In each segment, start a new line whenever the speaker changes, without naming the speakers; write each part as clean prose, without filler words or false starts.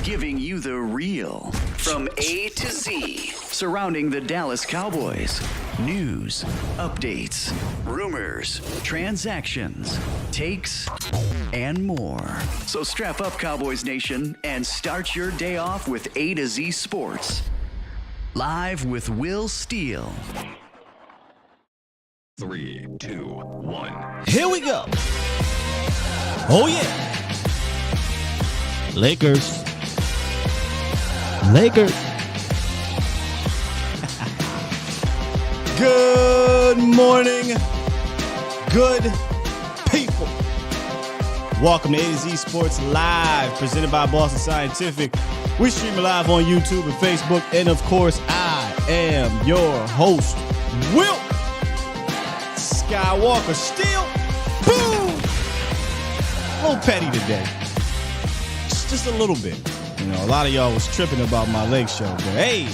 giving you the real from A to Z surrounding the Dallas Cowboys. News, updates, rumors, transactions, takes, and more. So strap up, Cowboys Nation, and start your day off with A to Z Sports. Live with Will Steele.
3, 2, 1.
Here we go. Oh, yeah. Lakers. Good morning, good people. Welcome to A to Z Sports Live, presented by Boston Scientific. We stream live on YouTube and Facebook. And, of course, I am your host, Will Skywalker. Still, boom! A little petty today. Just a little bit. You know, a lot of y'all was tripping about my leg show, but hey,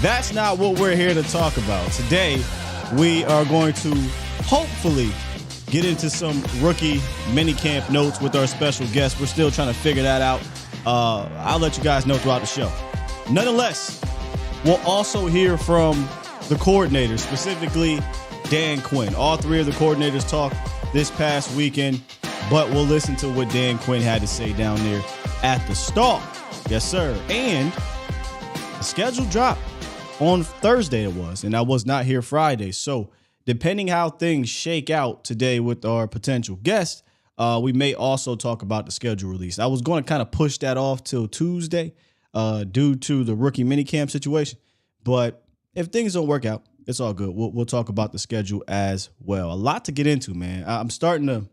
that's not what we're here to talk about. Today, we are going to hopefully get into some rookie minicamp notes with our special guest. We're still trying to figure that out. I'll let you guys know throughout the show. Nonetheless, we'll also hear from the coordinators, specifically Dan Quinn. All three of the coordinators talked this past weekend, but we'll listen to what Dan Quinn had to say down there at the start. Yes, sir. And the schedule dropped on Thursday it was, and I was not here Friday. So depending how things shake out today with our potential guest, we may also talk about the schedule release. I was going to kind of push that off till Tuesday due to the rookie minicamp situation. But if things don't work out, it's all good. We'll talk about the schedule as well. A lot to get into, man. I'm starting to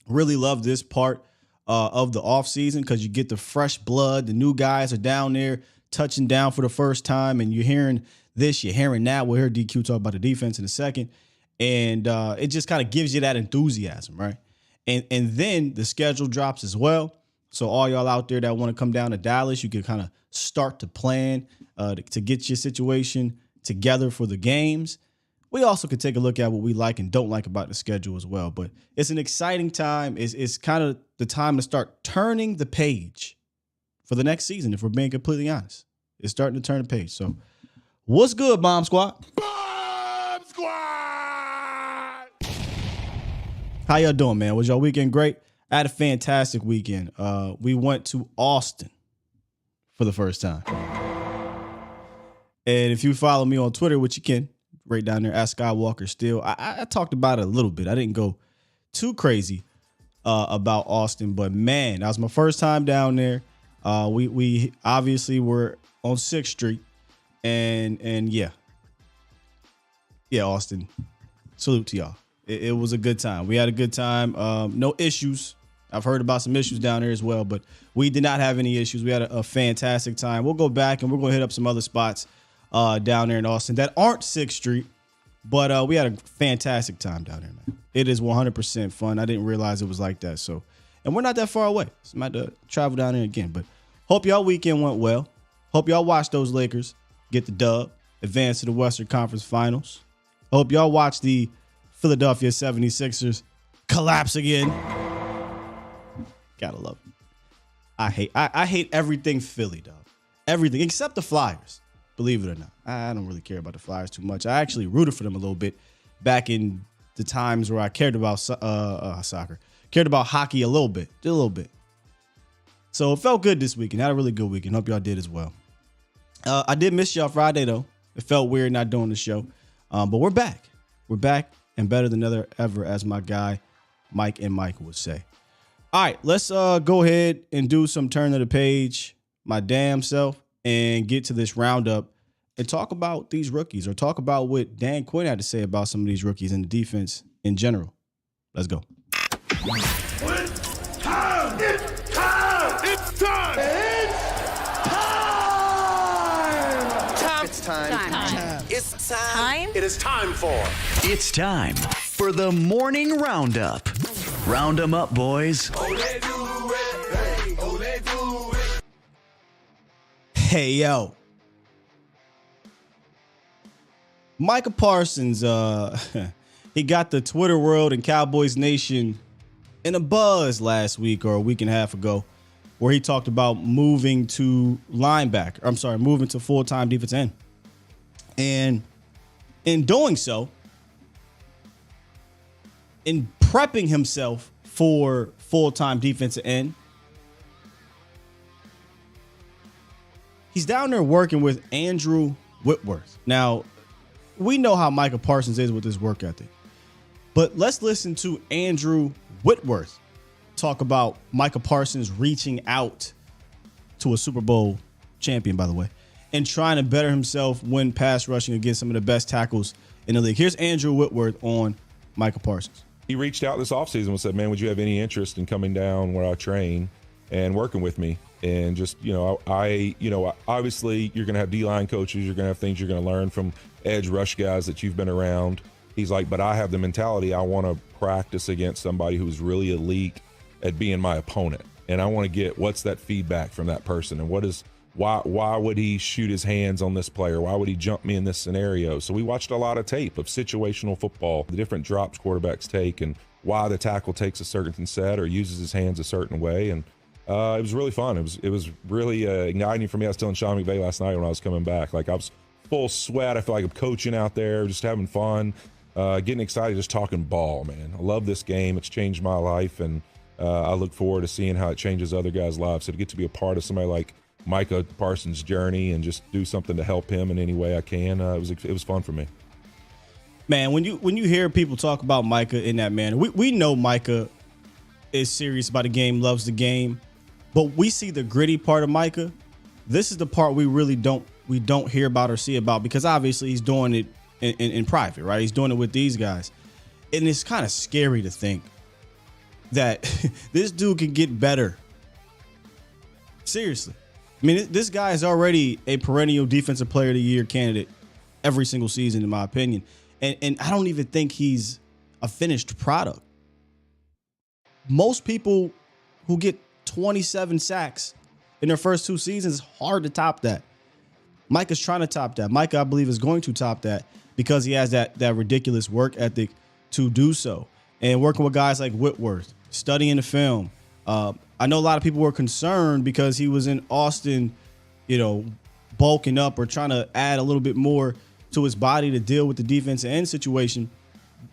really love this part of the offseason because you get the fresh blood. The new guys are down there touching down for the first time, and you're hearing this, you're hearing that. We'll hear DQ talk about the defense in a second. And it just kind of gives you that enthusiasm, right? And then the schedule drops as well. So all y'all out there that want to come down to Dallas, you can kind of start to plan to get your situation together for the games. We also could take a look at what we like and don't like about the schedule as well. But it's an exciting time. It's kind of the time to start turning the page for the next season, if we're being completely honest. It's starting to turn the page. So what's good, Bomb Squad?
Bomb Squad!
How y'all doing, man? Was y'all weekend great? I had a fantastic weekend. We went to Austin for the first time. And if you follow me on Twitter, which you can, right down there at Skywalker still, I talked about it a little bit. I didn't go too crazy about Austin, but man, that was my first time down there. We obviously were on 6th Street, and yeah, Austin, salute to y'all. It was a good time. We had a good time. No issues. I've heard about some issues down there as well, but we did not have any issues. We had a fantastic time. We'll go back and we're going to hit up some other spots down there in Austin that aren't 6th Street, but we had a fantastic time down there, man. It is 100% fun. I didn't realize it was like that. So, and we're not that far away. So I might have to travel down there again, but hope y'all weekend went well. Hope y'all watched those Lakers get the dub, advance to the Western Conference Finals. Hope y'all watched the Philadelphia 76ers collapse again. Gotta love it. I hate everything Philly, dog. Everything except the Flyers. Believe it or not, I don't really care about the Flyers too much. I actually rooted for them a little bit back in the times where I cared about soccer, cared about hockey a little bit, just a little bit. So it felt good this weekend. Had a really good weekend. Hope y'all did as well. I did miss y'all Friday though. It felt weird not doing the show, but we're back. We're back and better than ever, as my guy Mike and Micah would say. All right, let's go ahead and do some turn of the page, my damn self, and get to this roundup and talk about these rookies, or talk about what Dan Quinn had to say about some of these rookies and the defense in general. Let's go.
It's time! It's time! It's time!
It's time. It's time.
It is time for...
It's time for the morning roundup. Round 'em up, boys.
Hey, yo. Micah Parsons, he got the Twitter world and Cowboys Nation in a buzz last week or a week and a half ago where he talked about moving to moving to full-time defensive end. And in doing so, in prepping himself for full-time defensive end, he's down there working with Andrew Whitworth. Now, we know how Micah Parsons is with his work ethic, but let's listen to Andrew Whitworth talk about Micah Parsons reaching out to a Super Bowl champion, by the way, and trying to better himself when pass rushing against some of the best tackles in the league. Here's Andrew Whitworth on Micah Parsons.
He reached out this offseason and said, man, would you have any interest in coming down where I train and working with me? And just, obviously you're going to have D-line coaches. You're going to have things you're going to learn from edge rush guys that you've been around. He's like, but I have the mentality. I want to practice against somebody who's really elite at being my opponent. And I want to get what's that feedback from that person. And why would he shoot his hands on this player? Why would he jump me in this scenario? So we watched a lot of tape of situational football, the different drops quarterbacks take and why the tackle takes a certain set or uses his hands a certain way. And it was really fun. It was really igniting for me. I was telling Sean McVay last night when I was coming back, like I was full sweat. I feel like I'm coaching out there, just having fun, getting excited, just talking ball, man. I love this game. It's changed my life, and I look forward to seeing how it changes other guys' lives. So to get to be a part of somebody like Micah Parsons' journey and just do something to help him in any way I can, it was fun for me.
Man, when you hear people talk about Micah in that manner, we know Micah is serious about the game, loves the game, but we see the gritty part of Micah. This is the part we really don't hear about or see about, because obviously he's doing it in private, right? He's doing it with these guys. And it's kind of scary to think that this dude can get better. Seriously. I mean, this guy is already a perennial Defensive Player of the Year candidate every single season, in my opinion. And I don't even think he's a finished product. Most people who get 27 sacks in their first 2 seasons, it's hard to top that. Micah's trying to top that. Micah, I believe, is going to top that because he has that ridiculous work ethic to do so. And working with guys like Whitworth, studying the film. I know a lot of people were concerned because he was in Austin, bulking up or trying to add a little bit more to his body to deal with the defensive end situation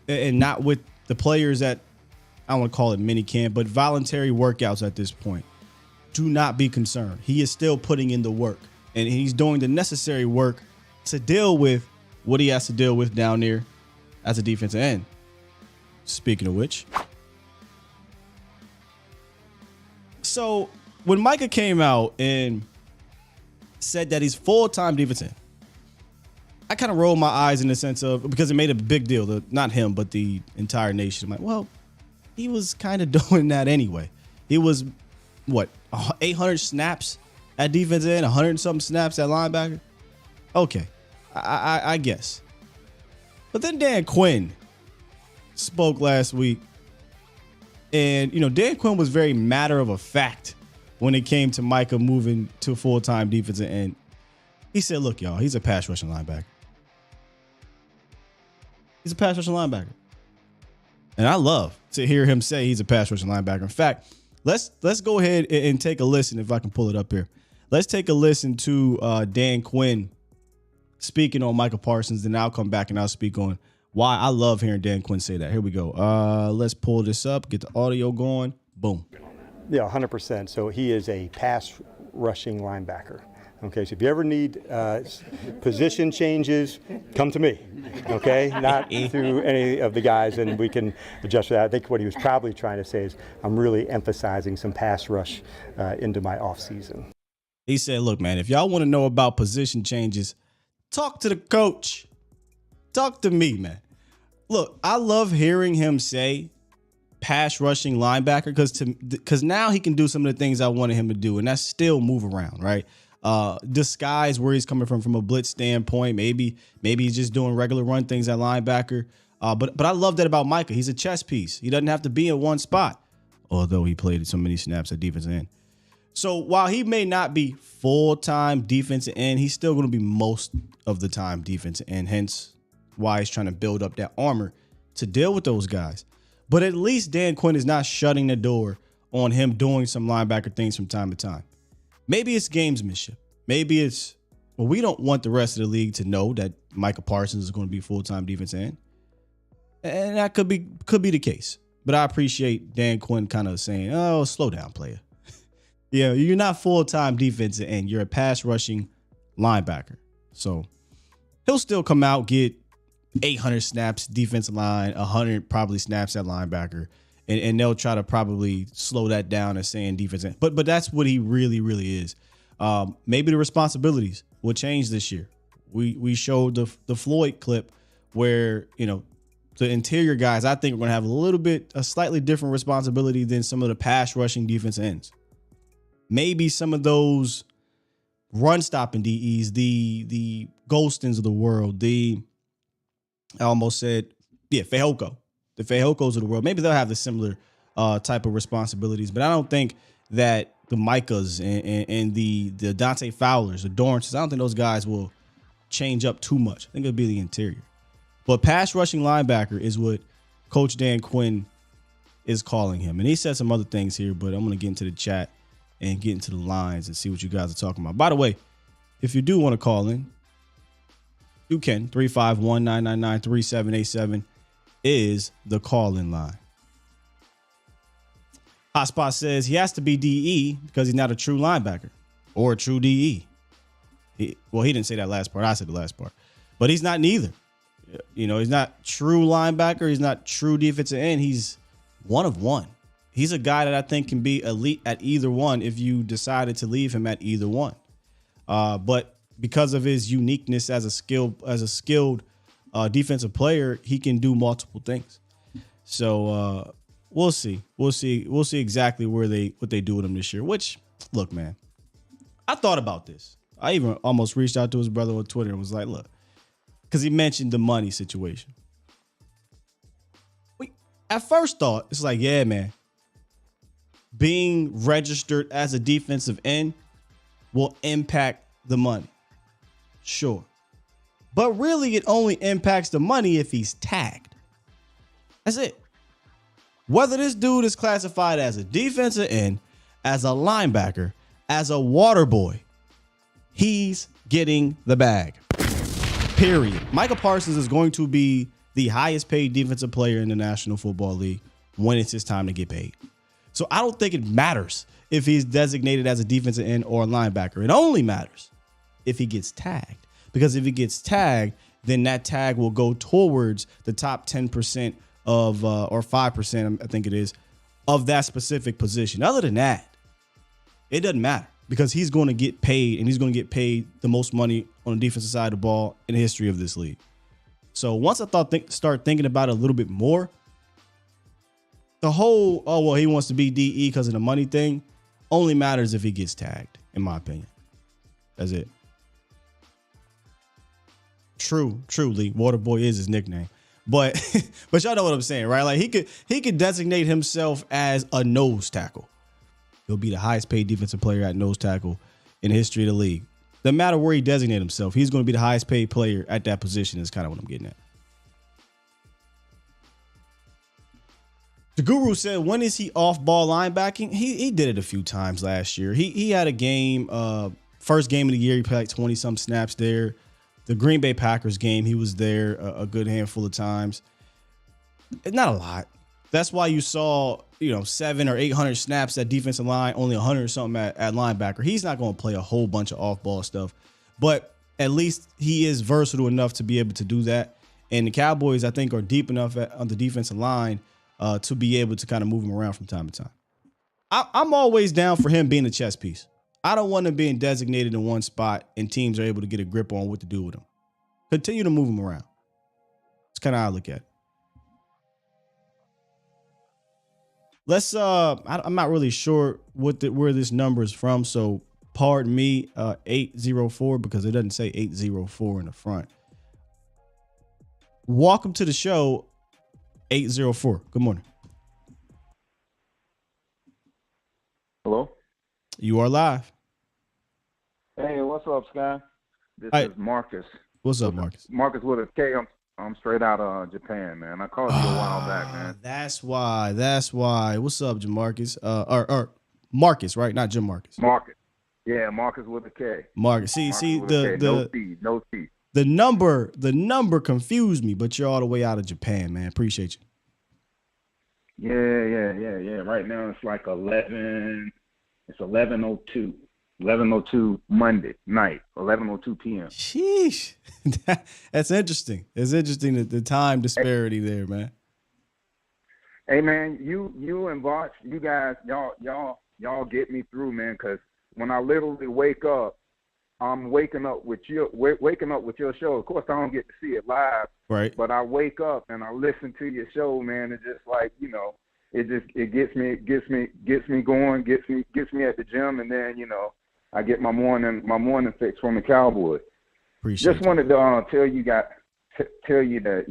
and not with the players that, I don't want to call it mini camp, but voluntary workouts at this point. Do not be concerned. He is still putting in the work, and he's doing the necessary work to deal with what he has to deal with down there as a defensive end. Speaking of which, so when Micah came out and said that he's full-time defensive end, I kind of rolled my eyes in the sense of, because it made a big deal, not him, but the entire nation. I'm like, well, he was kind of doing that anyway. He was, 800 snaps at defensive end, 100 and something snaps at linebacker? Okay, I guess. But then Dan Quinn spoke last week, and Dan Quinn was very matter of fact when it came to Micah moving to full-time defensive end. He said, look, y'all, he's a pass rushing linebacker. He's a pass rushing linebacker. And I love to hear him say he's a pass rushing linebacker. In fact, let's go ahead and take a listen, if I can pull it up here. Let's take a listen to Dan Quinn speaking on Micah Parsons, then I'll come back and I'll speak on why I love hearing Dan Quinn say that. Here we go. Let's pull this up, get the audio going. Boom.
Yeah, 100%. So he is a pass rushing linebacker. Okay, so if you ever need position changes, come to me, okay? Not through any of the guys, and we can adjust for that. I think what he was probably trying to say is I'm really emphasizing some pass rush into my offseason.
He said, look, man, if y'all want to know about position changes, talk to the coach. Talk to me, man. Look, I love hearing him say pass rushing linebacker because now he can do some of the things I wanted him to do, and that's still move around, right? Disguise where he's coming from a blitz standpoint. Maybe he's just doing regular run things at linebacker. But I love that about Micah. He's a chess piece. He doesn't have to be in one spot, although he played so many snaps at defensive end. So while he may not be full-time defensive end, he's still going to be most of the time defensive end. Hence why he's trying to build up that armor to deal with those guys. But at least Dan Quinn is not shutting the door on him doing some linebacker things from time to time. Maybe it's gamesmanship. Maybe it's, well, we don't want the rest of the league to know that Micah Parsons is going to be full-time defensive end. And that could be the case. But I appreciate Dan Quinn kind of saying, oh, slow down, player. Yeah, you're not full-time defensive end. You're a pass rushing linebacker. So he'll still come out, get 800 snaps defensive line, 100 probably snaps at linebacker. And they'll try to probably slow that down as saying defense end. But that's what he really, really is. Maybe the responsibilities will change this year. We showed the Floyd clip where, the interior guys, I think, are going to have a slightly different responsibility than some of the pass rushing defense ends. Maybe some of those run stopping DEs, the Golstons of the world, I almost said, Fehoko. The Fehokos of the world, maybe they'll have the similar type of responsibilities, but I don't think that the Micahs and the Dante Fowlers, the Dorrances, I don't think those guys will change up too much. I think it'll be the interior. But pass rushing linebacker is what Coach Dan Quinn is calling him. And he said some other things here, but I'm going to get into the chat and get into the lines and see what you guys are talking about. By the way, if you do want to call in, you can. 351-999-3787 is the call-in line. Hotspot says he has to be DE because he's not a true linebacker or a true DE. He didn't say that last part. I said the last part. But he's not neither. He's not true linebacker. He's not true defensive end. He's one of one. He's a guy that I think can be elite at either one if you decided to leave him at either one. But because of his uniqueness as a skilled defensive player, he can do multiple things. So we'll see. We'll see exactly what they do with him this year. Which, look, man, I thought about this. I even almost reached out to his brother on Twitter and was like, look, because he mentioned the money situation. At first thought, it's like, yeah, man, being registered as a defensive end will impact the money. Sure. But really, it only impacts the money if he's tagged. That's it. Whether this dude is classified as a defensive end, as a linebacker, as a water boy, he's getting the bag. Period. Micah Parsons is going to be the highest paid defensive player in the National Football League when it's his time to get paid. So I don't think it matters if he's designated as a defensive end or a linebacker. It only matters if he gets tagged. Because if he gets tagged, then that tag will go towards the top 10% of, or 5%, I think it is, of that specific position. Other than that, it doesn't matter because he's going to get paid, and he's going to get paid the most money on the defensive side of the ball in the history of this league. So once I start thinking about it a little bit more, the whole, he wants to be DE because of the money thing only matters if he gets tagged, in my opinion. That's it. Truly, Waterboy is his nickname. But y'all know what I'm saying, right? Like he could designate himself as a nose tackle. He'll be the highest paid defensive player at nose tackle in the history of the league. No matter where he designates himself, he's going to be the highest paid player at that position is kind of what I'm getting at. The Guru said, when is he off ball linebacking? He did it a few times last year. He had a game, first game of the year, he played like 20 some snaps there. The Green Bay Packers game, he was there a good handful of times. Not a lot. That's why you saw, 700 or 800 snaps at defensive line, only 100 or something at linebacker. He's not going to play a whole bunch of off-ball stuff, but at least he is versatile enough to be able to do that. And the Cowboys, I think, are deep enough on the defensive line to be able to kind of move him around from time to time. I'm always down for him being a chess piece. I don't want him being designated in one spot and teams are able to get a grip on what to do with him. Continue to move him around. It's kind of how I look at it. Let's I'm not really sure where this number is from, so pardon me, 804, because it doesn't say 804 in the front. Welcome to the show, 804. Good morning.
Hello?
You are live.
Hey, what's up, Sky? This
Hi.
is Marcus.
What's up, Marcus?
Marcus with a K. I'm straight out of Japan, man. I called you a while back, man.
That's why. That's why. What's up, Jamarcus? Or Marcus, right? Not Jim Marcus.
Marcus. Yeah, Marcus with a K.
Marcus. See
with a K. No C.
The number confused me, but you're all the way out of Japan, man. Appreciate you.
Yeah. Right now it's like 11. It's 11:02. 11:02 Monday night, 11:02 p.m.
Sheesh. That's interesting. It's interesting the time disparity there, man.
Hey man, you and Vox, you guys, y'all get me through, man. Because when I literally wake up, I'm waking up with your show. Of course, I don't get to see it live,
right?
But I wake up and I listen to your show, man. It's just like, it gets me going, gets me at the gym, and then I get my morning fix from the Cowboys. Just wanted to tell you that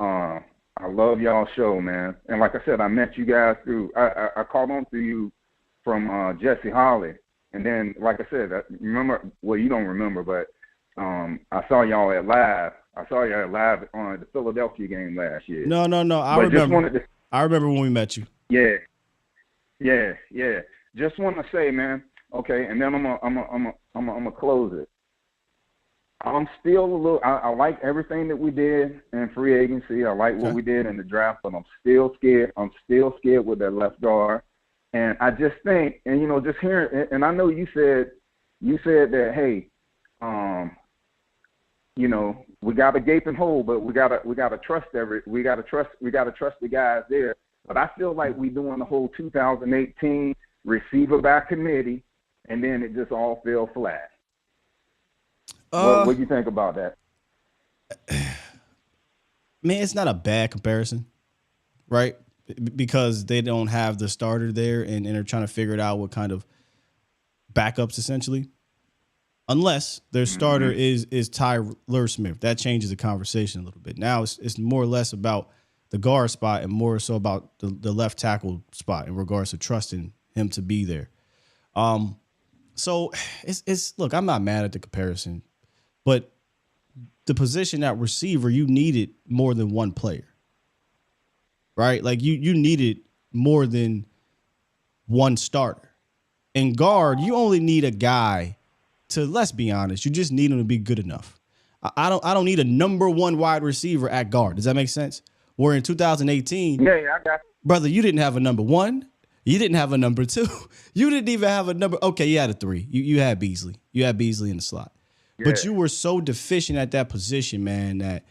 I love y'all show, man. And like I said, I met you guys through I called on through you from Jesse Holly, and then like I said, remember? Well, you don't remember, but I saw y'all at live. I saw y'all at live on the Philadelphia game last year.
No. I remember. I remember when we met you.
Yeah. Just want to say, man. Okay, and then I'm gonna close it. I'm still a little. I like everything that we did in free agency. I like what we did in the draft, but I'm still scared. I'm still scared with that left guard, and I just think, and just hearing, and I know you said that, hey, we got a gaping hole, but we gotta trust the guys there. But I feel like we doing the whole 2018 receiver by committee. And then it just all fell flat. What do you think about that?
Man, it's not a bad comparison, right? Because they don't have the starter there, and they're trying to figure it out what kind of backups, essentially. Unless their starter is Tyler Smith. That changes the conversation a little bit. Now it's more or less about the guard spot and more so about the left tackle spot in regards to trusting him to be there. So it's look, I'm not mad at the comparison, but the position at receiver, you needed more than one player, right? Like you needed more than one starter. In guard, you only need a guy to, let's be honest, you just need him to be good enough. I don't need a number one wide receiver at guard. Does that make sense? Where in 2018,
I got you.
Brother, you didn't have a number one. You didn't have a number two. You didn't even have a number. Okay, you had a three. You had Beasley. You had Beasley in the slot. Yeah. But you were so deficient at that position, man, that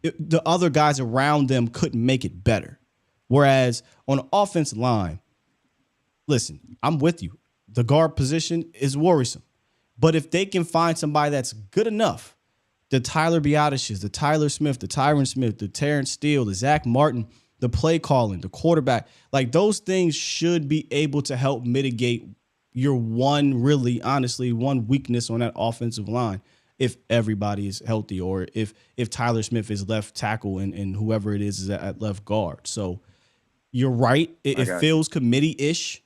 the other guys around them couldn't make it better. Whereas on the offensive line, listen, I'm with you. The guard position is worrisome. But if they can find somebody that's good enough, the Tyler Biadishes, the Tyler Smith, the Tyron Smith, the Terrence Steele, the Zach Martin, the play calling, the quarterback, like those things should be able to help mitigate your one weakness on that offensive line if everybody is healthy or if Tyler Smith is left tackle and whoever it is at left guard. So you're right. It feels committee-ish,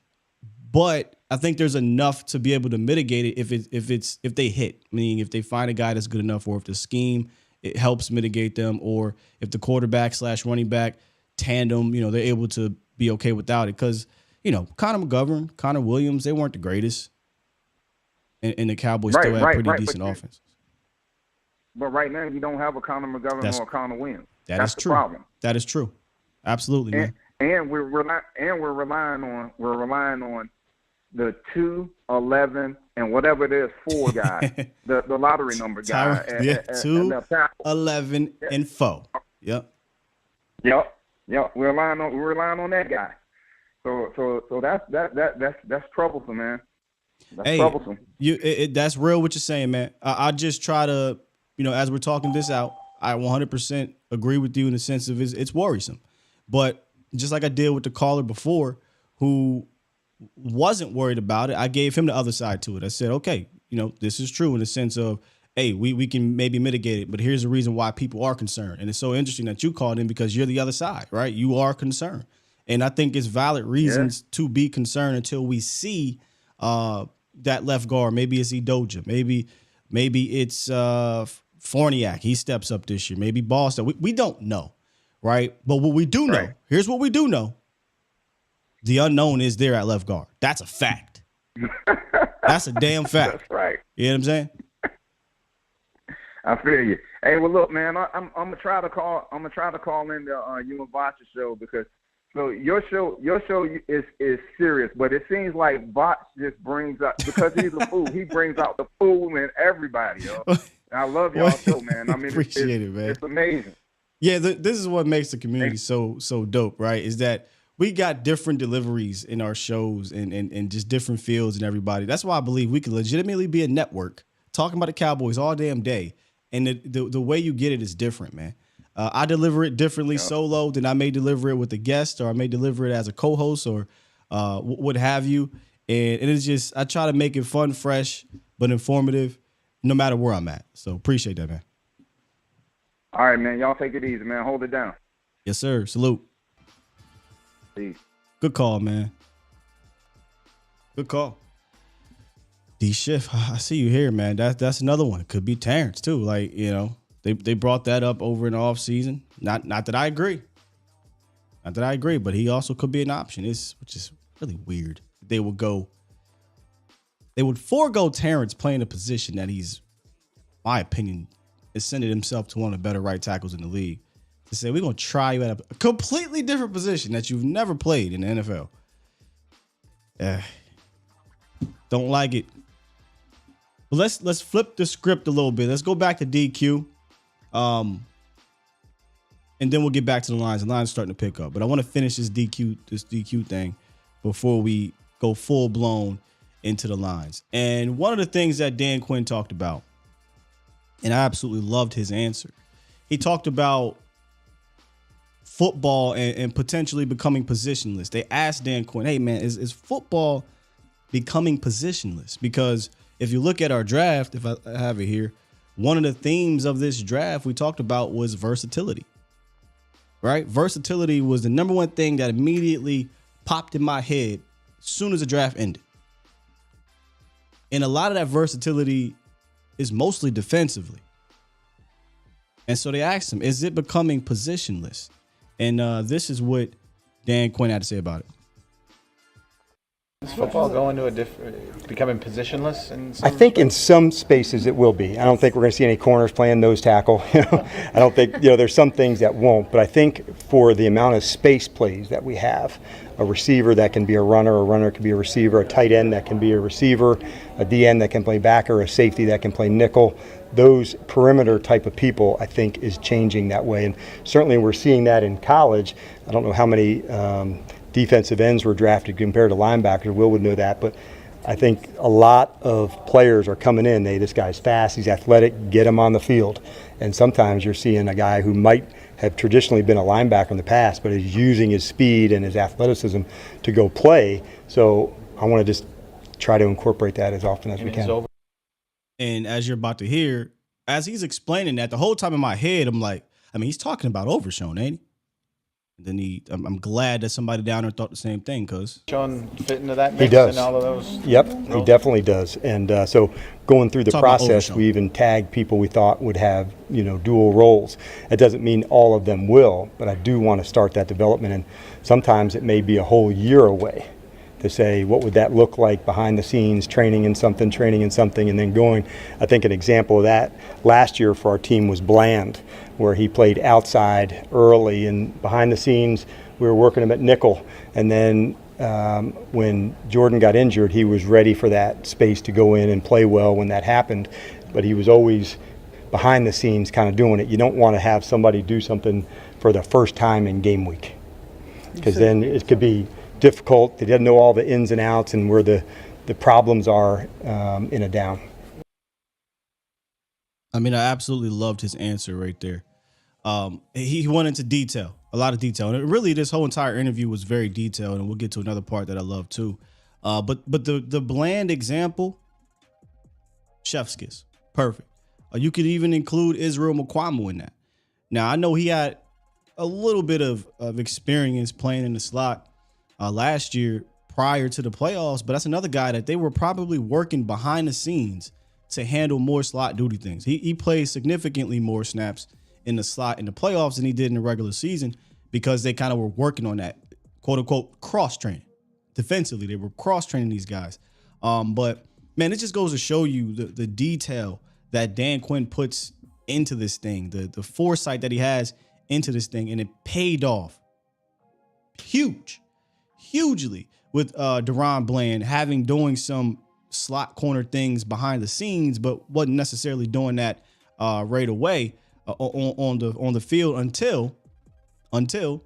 but I think there's enough to be able to mitigate it if they hit. Meaning if they find a guy that's good enough or if the scheme, it helps mitigate them, or if the quarterback / running back tandem, they're able to be okay without it. Because, Connor McGovern, Connor Williams, they weren't the greatest. And the Cowboys still had pretty decent offenses.
But right now, you don't have a Connor McGovern or a Connor Williams.
That's
the
true.
Problem.
That is true. Absolutely, man.
And we're relying on the 2, 11, and whatever it is, 4 guy, the lottery number guy.
2, 11, and 4. Yep.
We're relying on that guy. So that's troublesome, man. That's troublesome.
That's real what you're saying, man. I just try to, as we're talking this out, I 100% agree with you in the sense of it's worrisome. But just like I did with the caller before who wasn't worried about it, I gave him the other side to it. I said, okay, this is true in the sense of, hey, we can maybe mitigate it, but here's the reason why people are concerned. And it's so interesting that you called in because you're the other side, right? You are concerned. And I think it's valid reasons to be concerned until we see that left guard. Maybe it's Edoja. Maybe it's Forniak, he steps up this year. Maybe Boston. We don't know, right? But what we do know, here's what we do know. The unknown is there at left guard. That's a fact. That's a damn fact.
That's right.
You know what I'm saying?
I feel you. Hey, well, look, man, I'm gonna try to call. I'm gonna try to call in the you and Vacha show because your show is serious, but it seems like Vach just brings out because he's a fool. He brings out the fool in everybody, yo. And I love y'all show, man. I mean,
appreciate it, man.
It's amazing.
Yeah, this is what makes the community so dope, right? Is that we got different deliveries in our shows and just different fields and everybody. That's why I believe we could legitimately be a network talking about the Cowboys all damn day. And the way you get it is different, man. I deliver it differently solo than I may deliver it with a guest, or I may deliver it as a co-host, or what have you. And it's just, I try to make it fun, fresh, but informative, no matter where I'm at. So appreciate that, man.
All right, man. Y'all take it easy, man. Hold it down.
Yes, sir. Salute.
Peace.
Good call, man. Good call. D Shift, I see you here, man. That's another one. It could be Terrence too. Like, you know, they brought that up over in the offseason. Not that I agree. Not that I agree, but he also could be an option. Which is really weird. They would forego Terrence playing a position that he's, my opinion, ascended himself to one of the better right tackles in the league. To say we're gonna try you at a completely different position that you've never played in the NFL. Don't like it. But let's flip the script a little bit. Let's go back to DQ. And then we'll get back to the lines. The lines are starting to pick up. But I want to finish this DQ thing before we go full blown into the lines. And one of the things that Dan Quinn talked about, and I absolutely loved his answer. He talked about football and potentially becoming positionless. They asked Dan Quinn, hey man, is football becoming positionless? Because if you look at our draft, if I have it here, one of the themes of this draft we talked about was versatility, right? Versatility was the number one thing that immediately popped in my head as soon as the draft ended. And a lot of that versatility is mostly defensively. And so they asked him, is it becoming positionless? And this is what Dan Quinn had to say about it.
Is football going to becoming positionless?
I think in some spaces it will be. I don't think we're going to see any corners playing nose tackle. I don't think, there's some things that won't. But I think for the amount of space plays that we have, a receiver that can be a runner can be a receiver, a tight end that can be a receiver, a DN that can play backer, a safety that can play nickel, those perimeter type of people, I think, is changing that way. And certainly we're seeing that in college. I don't know how many defensive ends were drafted compared to linebackers. Will would know that, but I think a lot of players are coming in. This guy's fast, he's athletic, get him on the field. And sometimes you're seeing a guy who might have traditionally been a linebacker in the past, but is using his speed and his athleticism to go play. So I want to just try to incorporate that as often as we can.
And as you're about to hear, as he's explaining that, the whole time in my head, I'm like, he's talking about Overshown, ain't he? Then I'm glad that somebody down there thought the same thing, cuz
Sean fit into that mix.
He does.
And all of those.
Yep, he definitely does. And so going through the process, we even tagged people we thought would have, dual roles. It doesn't mean all of them will, but I do want to start that development. And sometimes it may be a whole year away to say, what would that look like behind the scenes, training in something, and then going. I think an example of that last year for our team was Bland, where he played outside early, and behind the scenes we were working him at nickel. And then when Jordan got injured, he was ready for that space to go in and play well when that happened. But he was always behind the scenes kind of doing it. You don't want to have somebody do something for the first time in game week, because then it could be difficult. They didn't know all the ins and outs and where the problems are in a down.
I absolutely loved his answer right there. He went into detail, a lot of detail. And really, this whole entire interview was very detailed, and we'll get to another part that I love too. But the Bland example, chef's kiss. Perfect. You could even include Israel Mukuamu in that. Now, I know he had a little bit of experience playing in the slot last year prior to the playoffs, but that's another guy that they were probably working behind the scenes to handle more slot duty things. He plays significantly more snaps in the slot in the playoffs than he did in the regular season because they kind of were working on that quote unquote cross training. Defensively, they were cross training these guys. But man, it just goes to show you the detail that Dan Quinn puts into this thing, the foresight that he has into this thing, and it paid off hugely with Deron Bland doing some slot corner things behind the scenes, but wasn't necessarily doing that right away on the field until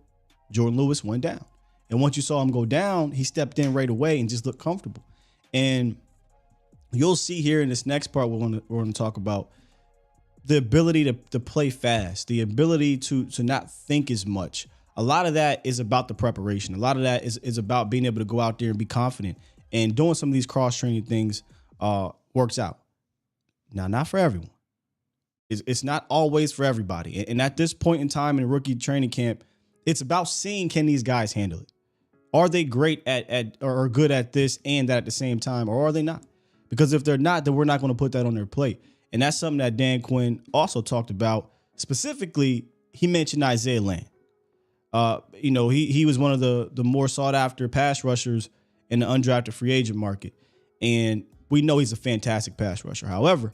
Jordan Lewis went down. And once you saw him go down, he stepped in right away and just looked comfortable. And you'll see here in this next part we're going to talk about the ability to play fast, the ability to not think as much. A lot of that is about the preparation. A lot of that is about being able to go out there and be confident. And doing some of these cross-training things works out. Now, not for everyone. It's not always for everybody. And at this point in time in rookie training camp, it's about seeing, can these guys handle it? Are they great at or good at this and that at the same time, or are they not? Because if they're not, then we're not going to put that on their plate. And that's something that Dan Quinn also talked about. Specifically, he mentioned Isaiah Land. He was one of the more sought after pass rushers in the undrafted free agent market. And we know he's a fantastic pass rusher. However,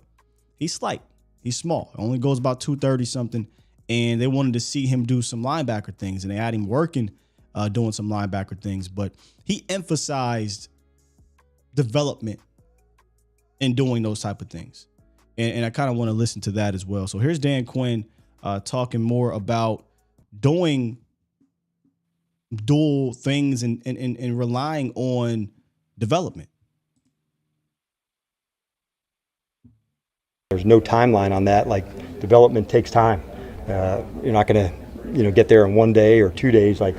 he's slight. He's small. Only goes about 230 something. And they wanted to see him do some linebacker things. And they had him working, doing some linebacker things. But he emphasized development in doing those type of things. And I kind of want to listen to that as well. So here's Dan Quinn talking more about doing dual things and relying on development.
There's no timeline on that. Like, development takes time. You're not going to, get there in 1 day or 2 days. Like,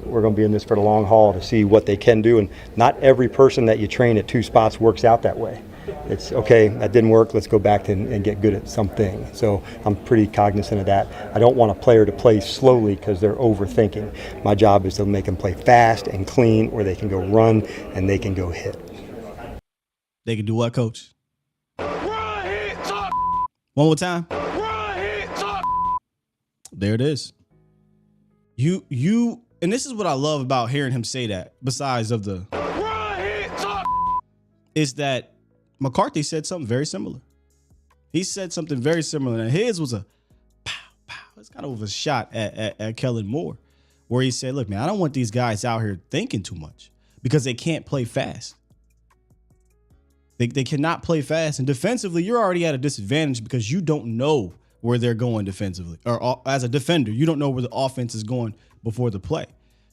we're going to be in this for the long haul to see what they can do. And not every person that you train at two spots works out that way. It's okay, that didn't work, let's go back and get good at something. So I'm pretty cognizant of that. I don't want a player to play slowly because they're overthinking. My job is to make them play fast and clean, where they can go run and they can go hit.
They can do what, Coach?
Run, hit, talk.
One more time.
Run, hit, talk.
There it is. You, and this is what I love about hearing him say that, besides of the
Run, hit, talk.
is that McCarthy said something very similar. He said something very similar, and his was a pow, pow. It's kind of a shot at Kellen Moore, where he said, look, man, I don't want these guys out here thinking too much because they can't play fast. They cannot play fast. And defensively, you're already at a disadvantage because you don't know where they're going defensively. Or as a defender, you don't know where the offense is going before the play.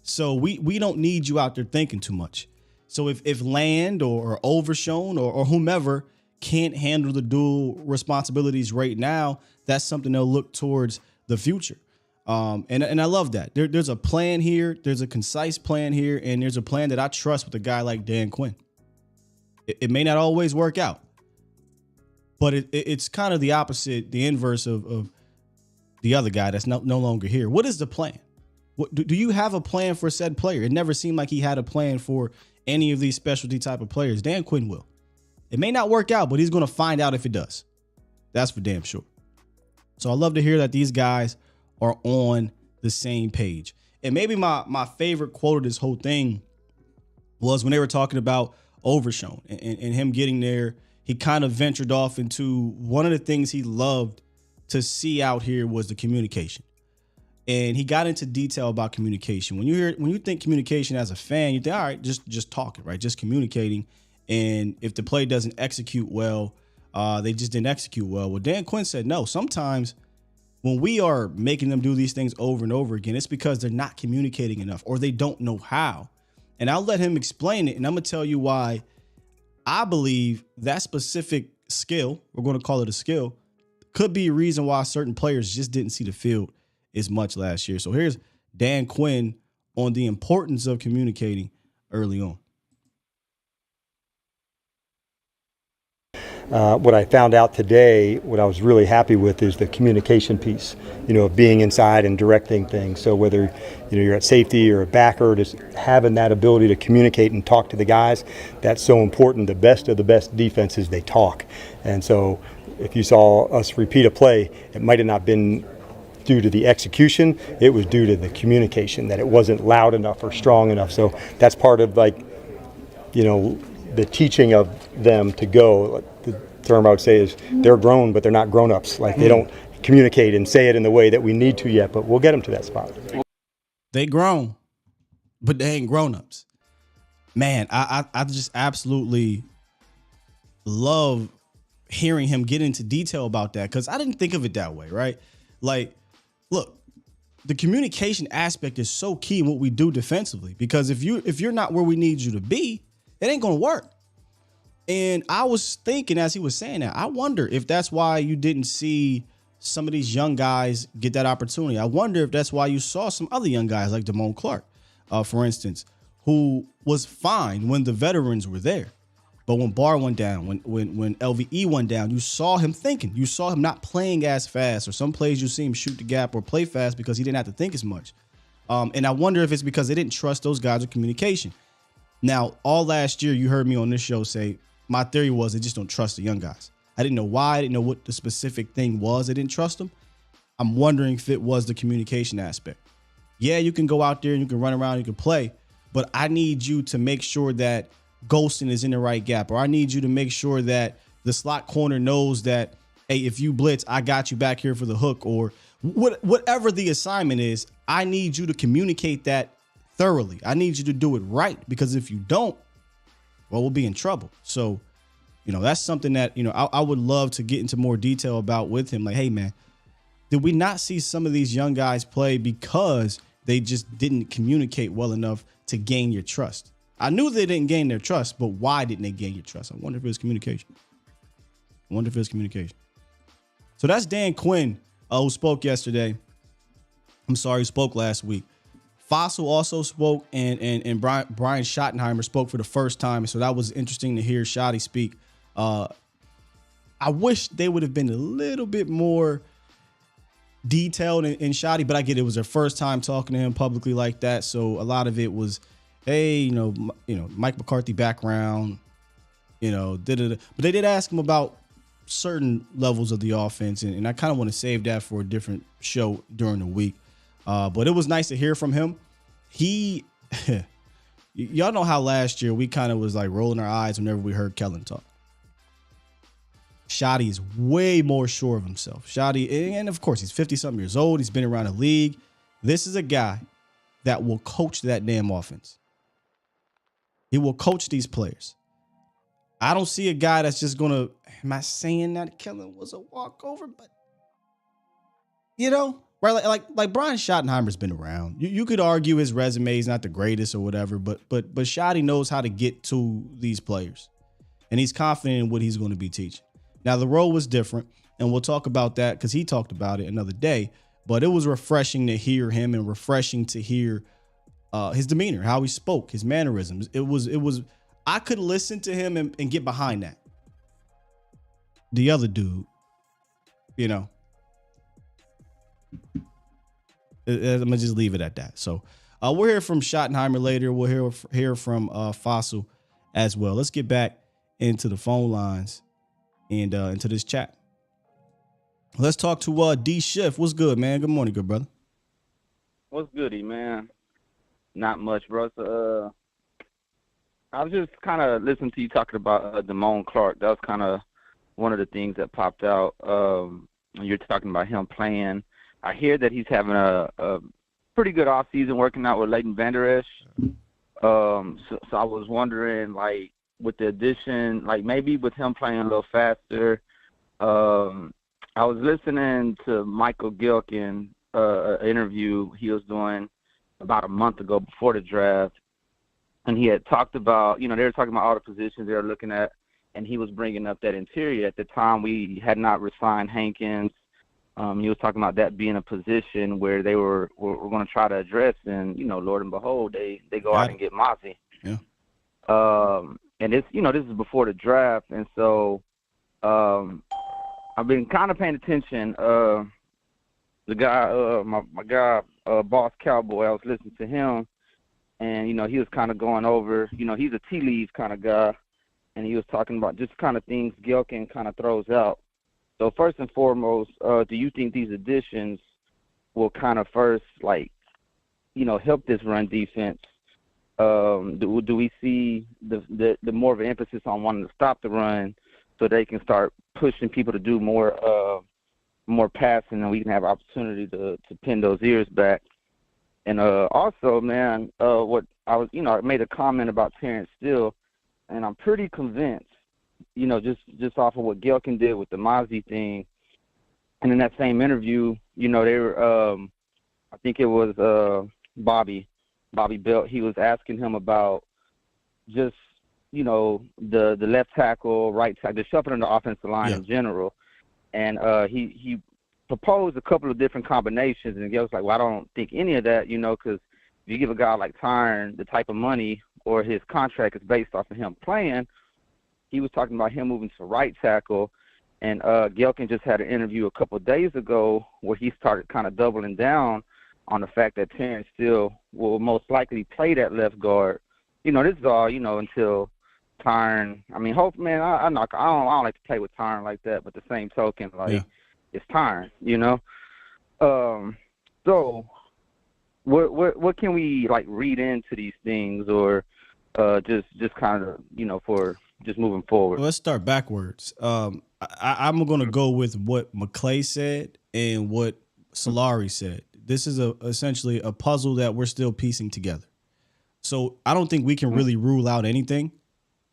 So we don't need you out there thinking too much. So if Land or Overshown or whomever can't handle the dual responsibilities right now, that's something they'll look towards the future. And I love that. There's a plan here. There's a concise plan here. And there's a plan that I trust with a guy like Dan Quinn. It may not always work out, but it's kind of the opposite, the inverse of the other guy that's no longer here. What is the plan? Do you have a plan for said player? It never seemed like he had a plan for any of these specialty type of players. Dan Quinn will. It may not work out, but he's going to find out if it does. That's for damn sure. So I love to hear that these guys are on the same page. And maybe my favorite quote of this whole thing was when they were talking about Overshown and him getting there. He kind of ventured off into one of the things he loved to see out here was the communication. And he got into detail about communication. When you think communication as a fan, you think, all right, just talking, right? Just communicating. And if the play doesn't execute well, they just didn't execute well. Well, Dan Quinn said, no, sometimes when we are making them do these things over and over again, it's because they're not communicating enough or they don't know how. And I'll let him explain it. And I'm going to tell you why I believe that specific skill, we're going to call it a skill, could be a reason why certain players just didn't see the field as much last year. So here's Dan Quinn on the importance of communicating early on.
What I found out today, what I was really happy with, is the communication piece, of being inside and directing things. So whether, you're at safety or a backer, just having that ability to communicate and talk to the guys, that's so important. The best of the best defenses, they talk. And so if you saw us repeat a play, it might have not been due to the execution, it was due to the communication, that it wasn't loud enough or strong enough. So that's part of the teaching of them to go. The term I would say is they're grown, but they're not grown-ups. Like they don't communicate and say it in the way that we need to yet, but we'll get them to that spot.
They grown, but they ain't grown-ups. Man, I just absolutely love hearing him get into detail about that, because I didn't think of it that way, right? Like, look, the communication aspect is so key in what we do defensively, because if you're not where we need you to be, it ain't gonna work. And I was thinking as he was saying that, I wonder if that's why you didn't see some of these young guys get that opportunity. I wonder if that's why you saw some other young guys like Damone Clark, for instance, who was fine when the veterans were there. But when Barr went down, when LVE went down, you saw him thinking. You saw him not playing as fast, or some plays you see him shoot the gap or play fast because he didn't have to think as much. And I wonder if it's because they didn't trust those guys with communication. Now, all last year, you heard me on this show say, my theory was they just don't trust the young guys. I didn't know why. I didn't know what the specific thing was. They didn't trust them. I'm wondering if it was the communication aspect. Yeah, you can go out there and you can run around, you can play, but I need you to make sure that Golston is in the right gap, or I need you to make sure that the slot corner knows that, hey, if you blitz, I got you back here for the hook, or whatever the assignment is. I need you to communicate that thoroughly. I need you to do it right, because if you don't, well, we'll be in trouble. So, that's something that, I would love to get into more detail about with him. Like, hey, man, did we not see some of these young guys play because they just didn't communicate well enough to gain your trust? I knew they didn't gain their trust, but why didn't they gain your trust? I wonder if it was communication. So that's Dan Quinn, who spoke yesterday. I'm sorry, who spoke last week. Fossil also spoke, and Brian Schottenheimer spoke for the first time. So that was interesting to hear Shotty speak. I wish they would have been a little bit more detailed in Shotty, but I get it was their first time talking to him publicly like that. So a lot of it was, hey, Mike McCarthy background, but they did ask him about certain levels of the offense, and I kind of want to save that for a different show during the week. But it was nice to hear from him. Y'all know how last year we kind of was like rolling our eyes whenever we heard Kellen talk. Shotty is way more sure of himself. Shotty, and of course, he's 50-something years old. He's been around the league. This is a guy that will coach that damn offense. He will coach these players. I don't see a guy that's just going to, am I saying that Kellen was a walkover? But, right? Like Brian Schottenheimer's been around. You could argue his resume is not the greatest or whatever, but Shotty knows how to get to these players. And he's confident in what he's going to be teaching. Now, the role was different, and we'll talk about that because he talked about it another day. But it was refreshing to hear him and refreshing to hear his demeanor, how he spoke, his mannerisms. It was. I could listen to him and get behind that. The other dude, I'm gonna just leave it at that. So we'll hear from Schottenheimer later. We'll hear from Fossil as well. Let's get back into the phone lines and into this chat. Let's talk to D Schiff. What's good, man? Good morning, good brother.
What's goody, man? Not much, bro. So, I was just kind of listening to you talking about Damone Clark. That was kind of one of the things that popped out. You're talking about him playing. I hear that he's having a pretty good offseason working out with Leighton Vander Esch. So I was wondering, like, with the addition, like maybe with him playing a little faster. I was listening to Michael Gilkin, an interview he was doing about a month ago before the draft. And he had talked about, they were talking about all the positions they were looking at, and he was bringing up that interior. At the time, we had not re-signed Hankins. He was talking about that being a position where they were going to try to address, and, Lord and behold, they go out and get Mozzie.
Yeah.
And it's, this is before the draft, and so I've been kind of paying attention. The guy, my guy, Boss Cowboy, I was listening to him, and, you know, he was kind of going over, you know, he's a tea leaves kind of guy, and he was talking about just kind of things Gilkin kind of throws out. So first and foremost, do you think these additions will kind of first, like, you know, help this run defense? Do we see the more of an emphasis on wanting to stop the run so they can start pushing people to do more passing, and we can have opportunity to pin those ears back? And also, man, what I was, you know, I made a comment about Terrence Steele, and I'm pretty convinced, you know, just off of what Gilkin did with the Mozzie thing, and in that same interview, you know, they were, I think it was Bobby Belt. He was asking him about just, you know, the left tackle, right tackle, the shuffling of the offensive line in general, and he proposed a couple of different combinations, and Gil was like, well, I don't think any of that, you know, because if you give a guy like Tyron the type of money, or his contract is based off of him playing, he was talking about him moving to right tackle. And Gilkin just had an interview a couple of days ago where he started kind of doubling down on the fact that Terrence Steele will most likely play that left guard. You know, this is all, you know, until Tyron. I mean, hope, man, I don't like to play with Tyron like that, but the same token, like, it's Tyron, you know. So what can we, like, read into these things, or just kind of, you know, for just moving forward?
Well, let's start backwards. I'm going to go with what McClay said and what Solari said. This is essentially a puzzle that we're still piecing together. So I don't think we can really rule out anything,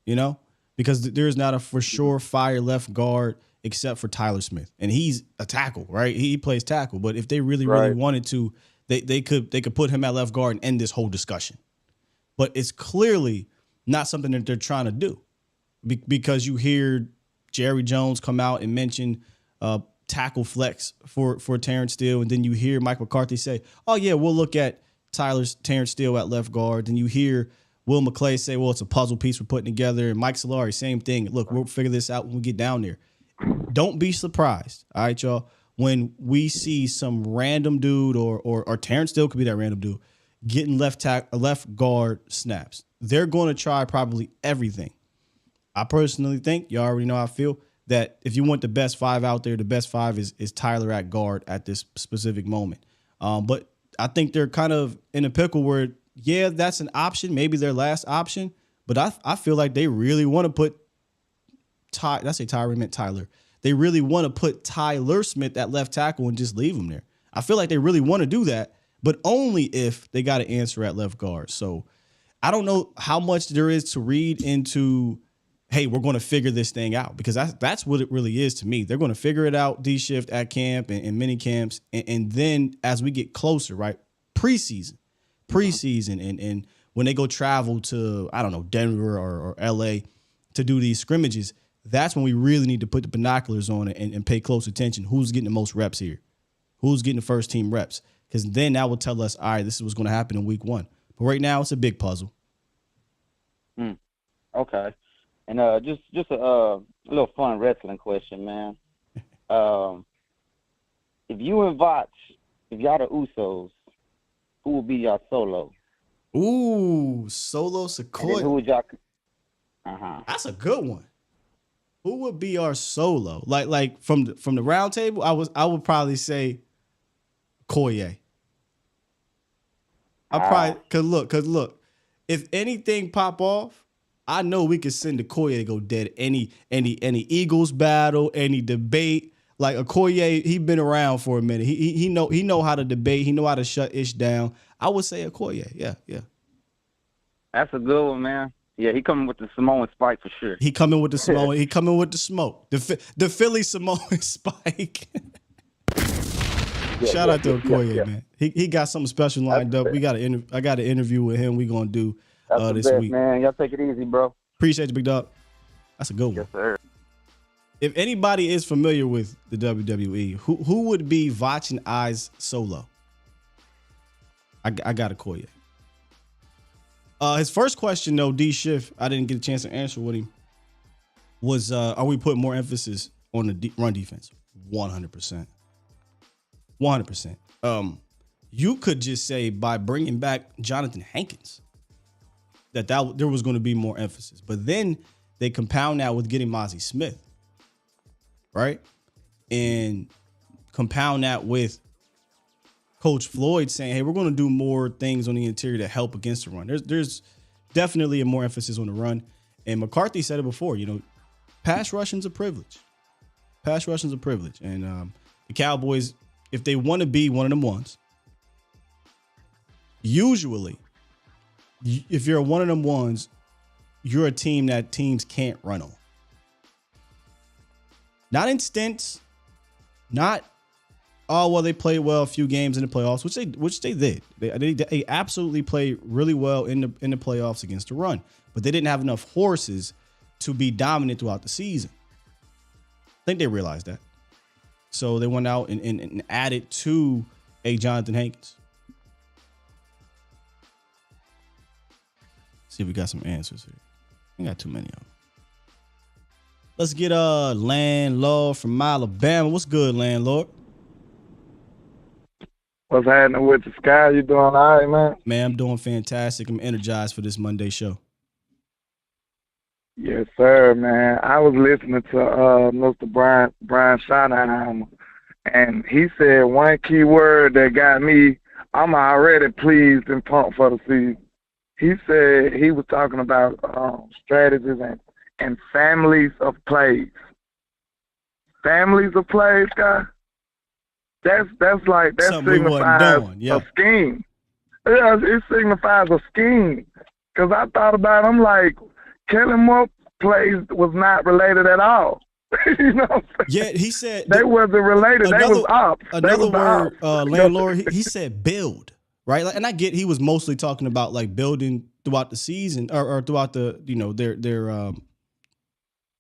you know, because there's not a for sure fire left guard except for Tyler Smith, and he's a tackle, right? He plays tackle, but if they really wanted to, they could put him at left guard and end this whole discussion. But it's clearly not something that they're trying to do, because you hear Jerry Jones come out and mention tackle flex for Terrence Steele, and then you hear Mike McCarthy say, "Oh yeah, we'll look at Terrence Steele at left guard." Then you hear Will McClay say, "Well, it's a puzzle piece we're putting together." And Mike Solari, same thing. Look, we'll figure this out when we get down there. Don't be surprised, all right, y'all, when we see some random dude or Terrence Steele could be that random dude getting left guard snaps. They're going to try probably everything. I personally think, you already know how I feel, that if you want the best five out there, the best five is Tyler at guard at this specific moment. But I think they're kind of in a pickle where, yeah, that's an option, maybe their last option, but I feel like they really want to put Tyler. They really want to put Tyler Smith at left tackle and just leave him there. I feel like they really want to do that, but only if they got an answer at left guard. So I don't know how much there is to read into, hey, we're going to figure this thing out, because that's what it really is to me. They're going to figure it out, D-shift at camp and mini camps. And then as we get closer, right, preseason, and when they go travel to, I don't know, Denver or LA to do these scrimmages, that's when we really need to put the binoculars on and pay close attention. Who's getting the most reps here? Who's getting the first team reps? Because then that will tell us, all right, this is what's going to happen in week one. But right now, it's a big puzzle.
Okay. And just a little fun wrestling question, man. If you and Vach, if y'all the Usos, who will be y'all solo?
Ooh, Solo Sequoia.
Who would y'all?
That's a good one. Who would be our solo? Like from the round table, I would probably say Koye. Cause look, if anything pop off, I know we could send Okoye to go dead. Any Eagles battle, any debate. Like Okoye, he been around for a minute. He know how to debate. He know how to shut Ish down. I would say Okoye. Yeah.
That's a good one, man. Yeah, he coming with the Samoan spike for sure.
He coming with the Samoan. He coming with the smoke. The Philly Samoan spike. Shout out to Okoye, man. He got something special lined up. I got an interview with him. We gonna do this
best,
week.
Man, y'all take it easy, bro.
Appreciate you, big dog. That's a good one.
Yes, sir.
If anybody is familiar with the WWE, who would be Vach and I's solo? I got Okoye. His first question, though, D Shift, I didn't get a chance to answer with him. was are we putting more emphasis on the run defense? 100%. 100%. You could just say by bringing back Jonathan Hankins that there was going to be more emphasis. But then they compound that with getting Mozzie Smith, right? And compound that with Coach Floyd saying, hey, we're going to do more things on the interior to help against the run. There's definitely a more emphasis on the run. And McCarthy said it before, pass rushing's a privilege. Pass rushing's a privilege. And the Cowboys, if they want to be one of them ones, usually, if you're one of them ones, you're a team that teams can't run on. Not in stints, not, oh, well, they played well a few games in the playoffs, which they did. They absolutely played really well in the playoffs against the run, but they didn't have enough horses to be dominant throughout the season. I think they realized that. So they went out and added to a Jonathan Hankins. See if we got some answers here. We got too many of them. Let's get Landlord from Alabama. What's good, Landlord?
What's happening with the Sky? You doing all right, man?
Man, I'm doing fantastic. I'm energized for this Monday show.
Yes, sir, man. I was listening to Mr. Brian Schottenheimer, and he said one key word that got me. I'm already pleased and pumped for the season. He said he was talking about strategies and families of plays. Families of plays, guy. That signifies a scheme. Yeah, it signifies a scheme. Because I thought about it, I'm like, Kellen Moore plays was not related at all. You know,
yeah, he said
they wasn't related. They was ops.
Another word, Landlord. He said build, right? Like, and I get he was mostly talking about like building throughout the season or throughout the their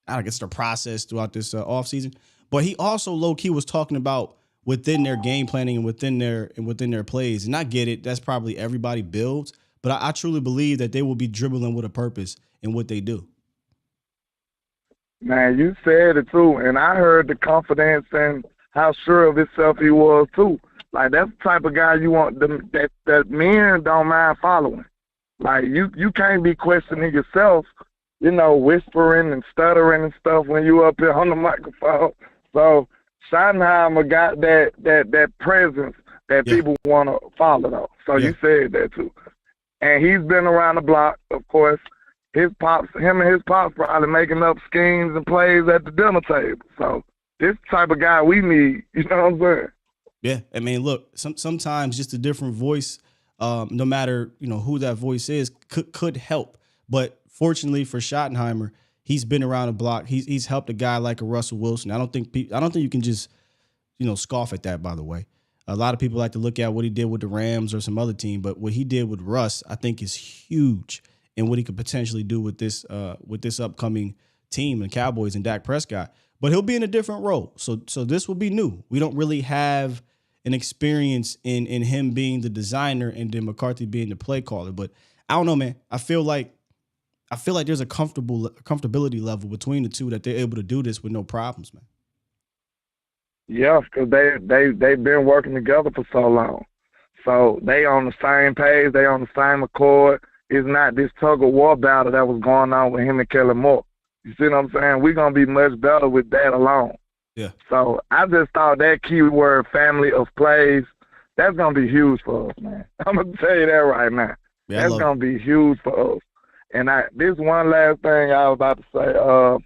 I guess their process throughout this off season. But he also low key was talking about within their game planning and within their plays. And I get it. That's probably everybody builds. But I truly believe that they will be dribbling with a purpose in what they do.
Man, you said it too, and I heard the confidence and how sure of himself he was too. Like that's the type of guy you want that men don't mind following. Like you can't be questioning yourself, whispering and stuttering and stuff when you up here on the microphone. So Schottenheimer got that presence that people want to follow though. So you said that too. And he's been around the block, of course. Him and his pops probably making up schemes and plays at the dinner table. So this type of guy we need, you know what I'm saying?
Yeah, I mean, look, sometimes just a different voice, no matter who that voice is, could help. But fortunately for Schottenheimer, he's been around the block. He's helped a guy like a Russell Wilson. I don't think you can just scoff at that. By the way, a lot of people like to look at what he did with the Rams or some other team, but what he did with Russ, I think, is huge. And what he could potentially do with this upcoming team, the Cowboys and Dak Prescott. But he'll be in a different role. So this will be new. We don't really have an experience in him being the designer and then McCarthy being the play caller. But I don't know, man. I feel like there's a comfortability level between the two that they're able to do this with no problems, man.
Yeah, because they've been working together for so long. So they on the same page. They on the same accord. It's not this tug-of-war battle that was going on with him and Kellen Moore. You see what I'm saying? We're going to be much better with that alone.
Yeah.
So I just thought that keyword, family of plays, that's going to be huge for us, man. I'm going to tell you that right now.
Yeah,
that's going to be huge for us. And this one last thing I was about to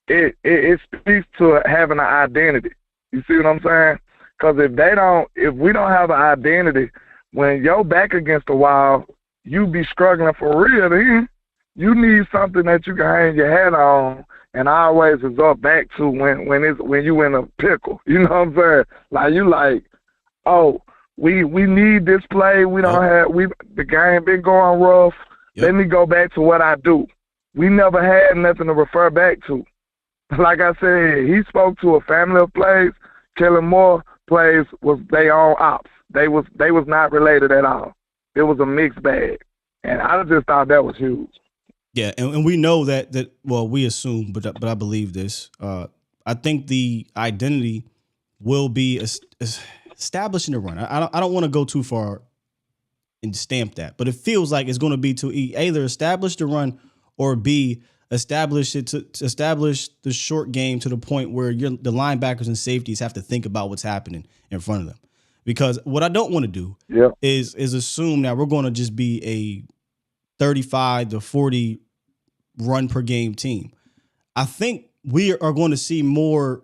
say, it speaks to having an identity. You see what I'm saying? Because if we don't have an identity, when you're back against the wall, you be struggling for real, then you need something that you can hang your hat on and always resort back to when you in a pickle. You know what I'm saying? Like you we need this play. We don't have the game been going rough. Yep. Let me go back to what I do. We never had nothing to refer back to. Like I said, he spoke to a family of plays. Kellen Moore plays was their own ops. They was not related at all. It was a mixed bag, and I just thought that was huge.
Yeah, and we know that well, we assume, but I believe this. I think the identity will be establishing the run. I don't want to go too far and stamp that, but it feels like it's going to be to either establish the run or B, establish it to establish the short game to the point where the linebackers and safeties have to think about what's happening in front of them. Because what I don't want to do is assume that we're going to just be a 35 to 40 run per game team. I think we are going to see more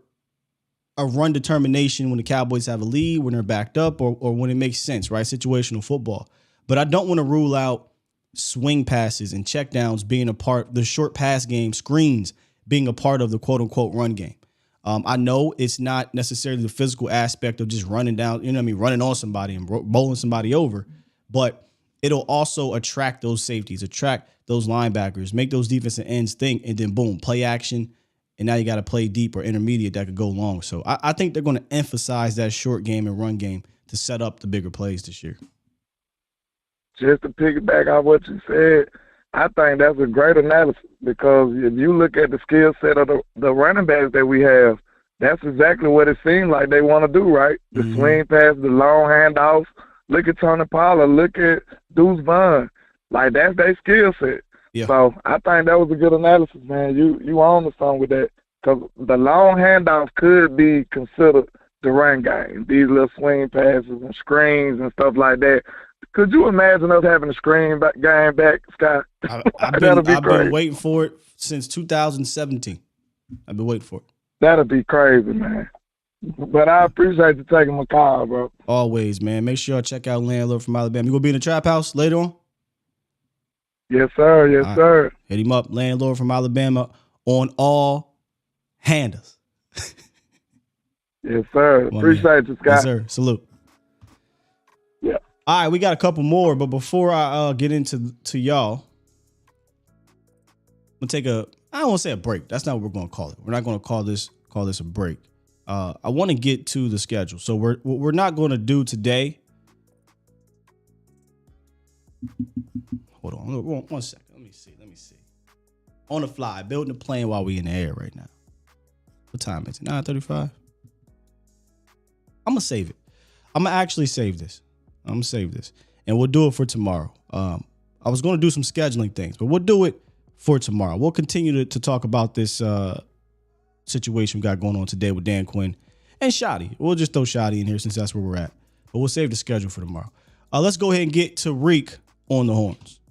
a run determination when the Cowboys have a lead, when they're backed up, or when it makes sense, right? Situational football. But I don't want to rule out swing passes and checkdowns being a part, the short pass game, screens being a part of the quote unquote run game. I know it's not necessarily the physical aspect of just running down, running on somebody and bowling somebody over, but it'll also attract those safeties, attract those linebackers, make those defensive ends think, and then boom, play action. And now you got to play deep or intermediate that could go long. So I think they're going to emphasize that short game and run game to set up the bigger plays this year.
Just to piggyback on what you said, I think that's a great analysis because if you look at the skill set of the running backs that we have, that's exactly what it seems like they want to do, right? The swing pass, the long handoffs. Look at Tony Pollard. Look at Deuce Vaughn. Like, that's their skill set.
Yeah.
So I think that was a good analysis, man. You on the song with that because the long handoffs could be considered the run game. These little swing passes and screens and stuff like that. Could you imagine us having a screen game back, Scott?
I've been waiting for it since 2017. I've been waiting for it.
That'll be crazy, man. But I appreciate you taking my call, bro.
Always, man. Make sure y'all check out Landlord from Alabama. You gonna be in the Trap House later on?
Yes, sir. Yes, sir.
Hit him up, Landlord from Alabama, on all handles.
Yes, sir. Appreciate you, Scott.
Yes, sir. Salute.
Yeah.
All right, we got a couple more, but before I get into y'all, I'm gonna take I don't want to say a break. That's not what we're gonna call it. We're not gonna call this a break. I want to get to the schedule. So we're not going to do today. Hold on, one second. Let me see. On the fly, building a plane while we in the air right now. What time is it? 9:35. I'm gonna save it. I'm gonna actually save this. And we'll do it for tomorrow. I was going to do some scheduling things, but we'll do it for tomorrow. We'll continue to talk about this situation we got going on today with Dan Quinn and Shotty. We'll just throw Shotty in here since that's where we're at. But we'll save the schedule for tomorrow. Let's go ahead and get to Reek on the horns.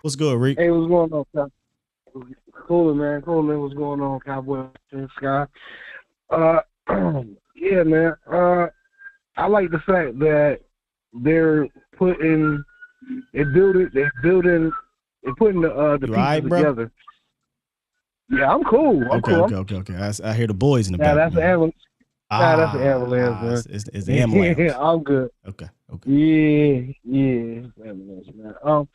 What's good, Reek?
Hey, what's going on, Scott? Cool, man. What's going on, Cowboys and Scott? Yeah, man. I like the fact that they're putting the pieces together. Yeah, I'm cool. Okay. I hear the boys in the back.
That's
an ambulance. That's an ambulance, man.
It's the ambulance.
Yeah, I'm good.
Okay.
Yeah. Ambulance, man.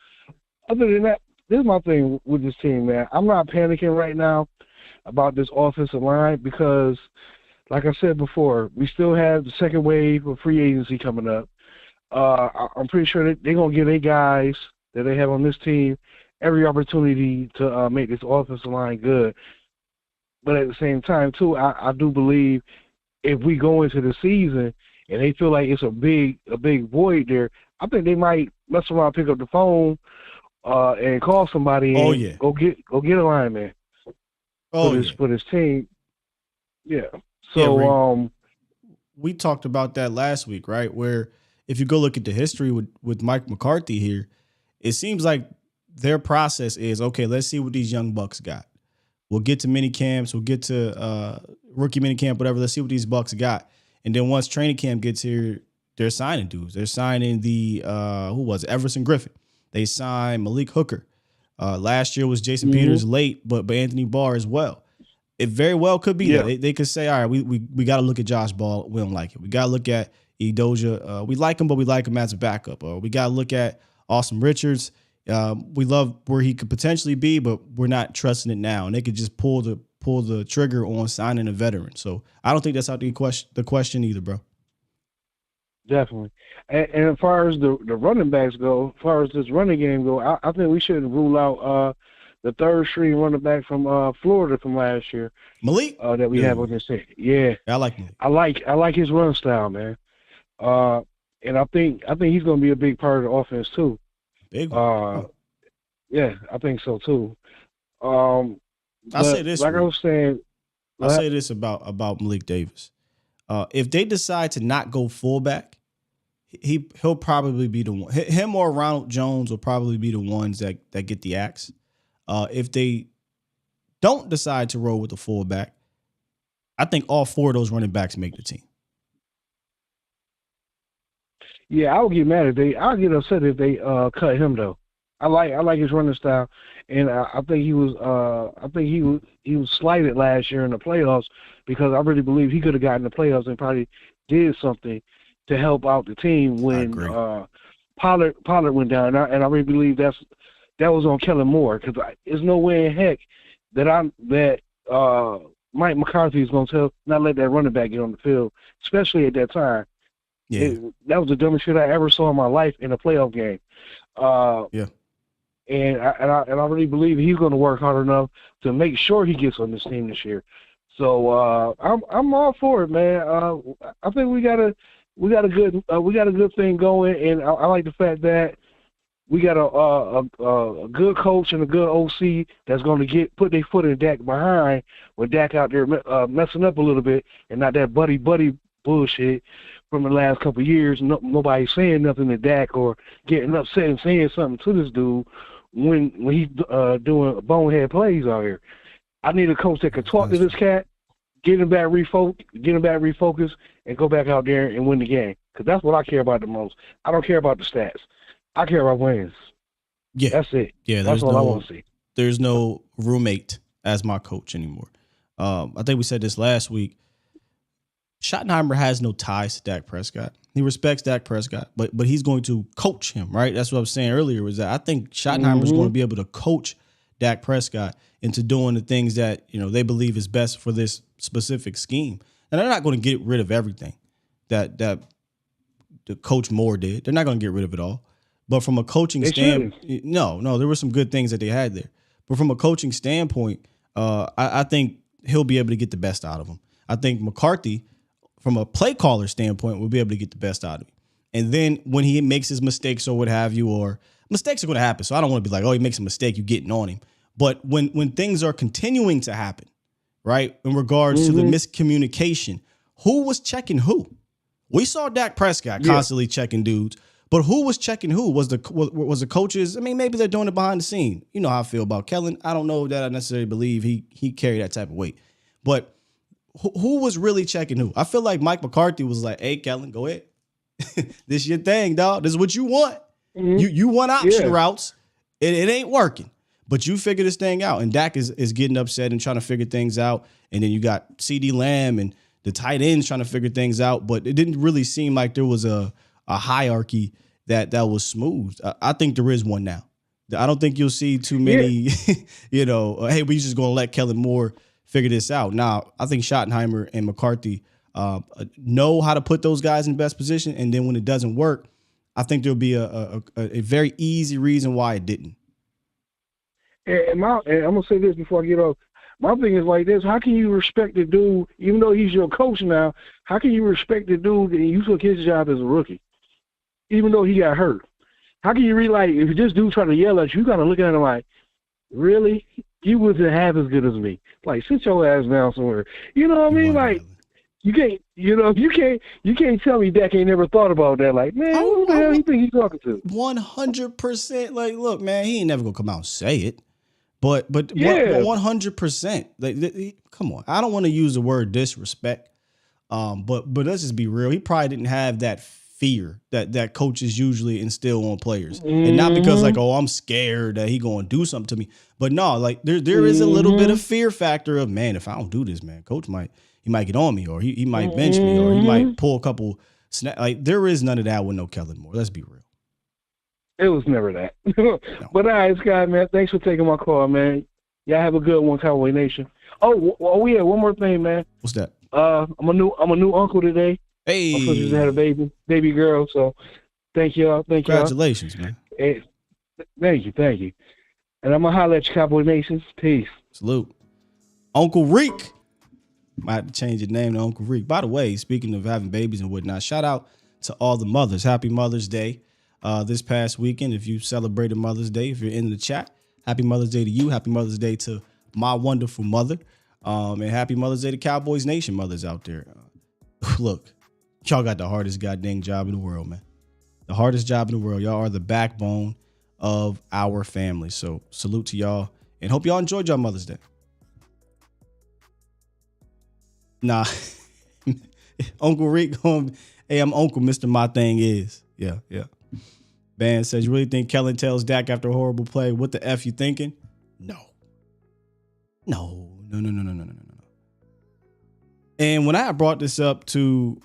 Other than that, this is my thing with this team, man. I'm not panicking right now about this offensive line because, like I said before, we still have the second wave of free agency coming up. I'm pretty sure that they're going to give their guys that they have on this team every opportunity to make this offensive line good. But at the same time, too, I do believe if we go into the season and they feel like it's a big void there, I think they might mess around, pick up the phone, and call somebody and go get a lineman for this team. Yeah. So
we talked about that last week, right? Where if you go look at the history with Mike McCarthy here, it seems like their process is, okay, let's see what these young bucks got. We'll get to mini camps. We'll get to rookie mini camp, whatever. Let's see what these bucks got. And then once training camp gets here, they're signing dudes. They're signing the, Everson Griffin. They signed Malik Hooker. Last year was Jason Peters late, but Anthony Barr as well. It very well could be that. They could say, all right, we got to look at Josh Ball. We don't like it. We got to look at Edoja. We like him, but we like him as a backup. Or we got to look at Austin Richards. We love where he could potentially be, but we're not trusting it now. And they could just pull the trigger on signing a veteran. So I don't think that's out the question either, bro.
Definitely. And as far as the running backs go, as far as this running game go, I think we shouldn't rule out the third string running back from Florida from last year.
Malik?
That we have on this team. Yeah.
I like Malik.
I like his run style, man. And I think he's going to be a big part of the offense too.
Big one.
Yeah, I think so too. I'll
say this.
Like I was saying,
I'll say this about Malik Davis. If they decide to not go fullback, he'll probably be the one. Him or Ronald Jones will probably be the ones that get the axe. If they don't decide to roll with the fullback, I think all four of those running backs make the team.
Yeah, I would get mad I'll get upset if they cut him though. I like his running style, and I think he was slighted last year in the playoffs because I really believe he could have gotten the playoffs and probably did something to help out the team when Pollard went down, and I really believe that was on Kellen Moore because there's no way in heck that Mike McCarthy is going to not let that running back get on the field, especially at that time.
Yeah,
that was the dumbest shit I ever saw in my life in a playoff game. And I really believe he's going to work hard enough to make sure he gets on this team this year. So I'm all for it, man. I think we got a good thing going, and I like the fact that we got a good coach and a good OC that's going to put their foot in Dak behind when Dak out there messing up a little bit and not that buddy bullshit from the last couple of years. Nobody saying nothing to Dak or getting upset and saying something to this dude when he's doing bonehead plays out here. I need a coach that can talk to this cat, get him back refocused, and go back out there and win the game. Because that's what I care about the most. I don't care about the stats. I care about wins.
Yeah,
that's it.
Yeah,
that's all I want to see.
There's no roommate as my coach anymore. I think we said this last week. Schottenheimer has no ties to Dak Prescott. He respects Dak Prescott, but he's going to coach him, right? That's what I was saying earlier, was that I think Schottenheimer is going to be able to coach Dak Prescott into doing the things that, they believe is best for this specific scheme. And they're not going to get rid of everything that the Coach Moore did. They're not going to get rid of it all. But from a coaching standpoint, no, there were some good things that they had there. But from a coaching standpoint, I think he'll be able to get the best out of him. I think McCarthy, from a play caller standpoint, will be able to get the best out of him. And then when he makes his mistakes or what have you, or mistakes are going to happen. So I don't want to be like, oh, he makes a mistake, you getting on him. But when things are continuing to happen, right, in regards to the miscommunication, who was checking who? We saw Dak Prescott constantly checking dudes, but who was checking who? Was the coaches? I mean, maybe they're doing it behind the scene. You know how I feel about Kellen. I don't know that I necessarily believe he carried that type of weight. But who was really checking who? I feel like Mike McCarthy was like, hey, Kellen, go ahead. This your thing, dog. This is what you want. You want option routes. It ain't working. But you figure this thing out. And Dak is getting upset and trying to figure things out. And then you got CeeDee Lamb and the tight ends trying to figure things out. But it didn't really seem like there was a hierarchy that was smooth. I think there is one now. I don't think you'll see too many, hey, we just going to let Kellen Moore figure this out. Now, I think Schottenheimer and McCarthy know how to put those guys in best position. And then when it doesn't work, I think there'll be a very easy reason why it didn't.
And I'm going to say this before I get off. My thing is like this. How can you respect the dude, even though he's your coach now, how can you respect the dude and you took his job as a rookie, even though he got hurt? How can you realize if this dude trying to yell at you, kind of looking at him like, really? You wasn't half as good as me. Like, sit your ass down somewhere. You know what I mean? Like, you can't, you can't tell me Dak ain't never thought about that. Like, man, who the hell you think he's talking to?
100%. Like, look, man, he ain't never gonna come out and say it. But 100%. Like, come on. I don't want to use the word disrespect. But let's just be real. He probably didn't have that fear that coaches usually instill on players. And not because like, oh, I'm scared that he going to do something to me. But no, like there is a little bit of fear factor of, man, if I don't do this, man, coach might get on me, or he might bench me, or he might pull a couple like there is none of that with no Kellen Moore. Let's be real.
It was never that. But all right, Scott, man, thanks for taking my call, man. Y'all have a good one, Cowboy Nation. Oh yeah, one more thing, man.
What's that?
I'm a new uncle today.
Hey.
My sister had a baby girl. So thank y'all.
Congratulations, man.
Hey, thank you. And I'm gonna holler at you, Cowboy Nation. Peace.
Salute. Uncle Reek. Might have to change your name to Uncle Reek. By the way, speaking of having babies and whatnot, shout out to all the mothers. Happy Mother's Day this past weekend. If you celebrated Mother's Day, if you're in the chat, happy Mother's Day to you. Happy Mother's Day to my wonderful mother. And happy Mother's Day to Cowboys Nation mothers out there. Look, y'all got the hardest goddamn job in the world, man. The hardest job in the world. Y'all are the backbone of our family. So salute to y'all and hope y'all enjoyed y'all Mother's Day. Nah, Uncle Rick, hey, I'm Uncle Mr. My Thing Is. Yeah. Ban says, you really think Kellen tells Dak after a horrible play, what the F you thinking? No. And when I brought this up to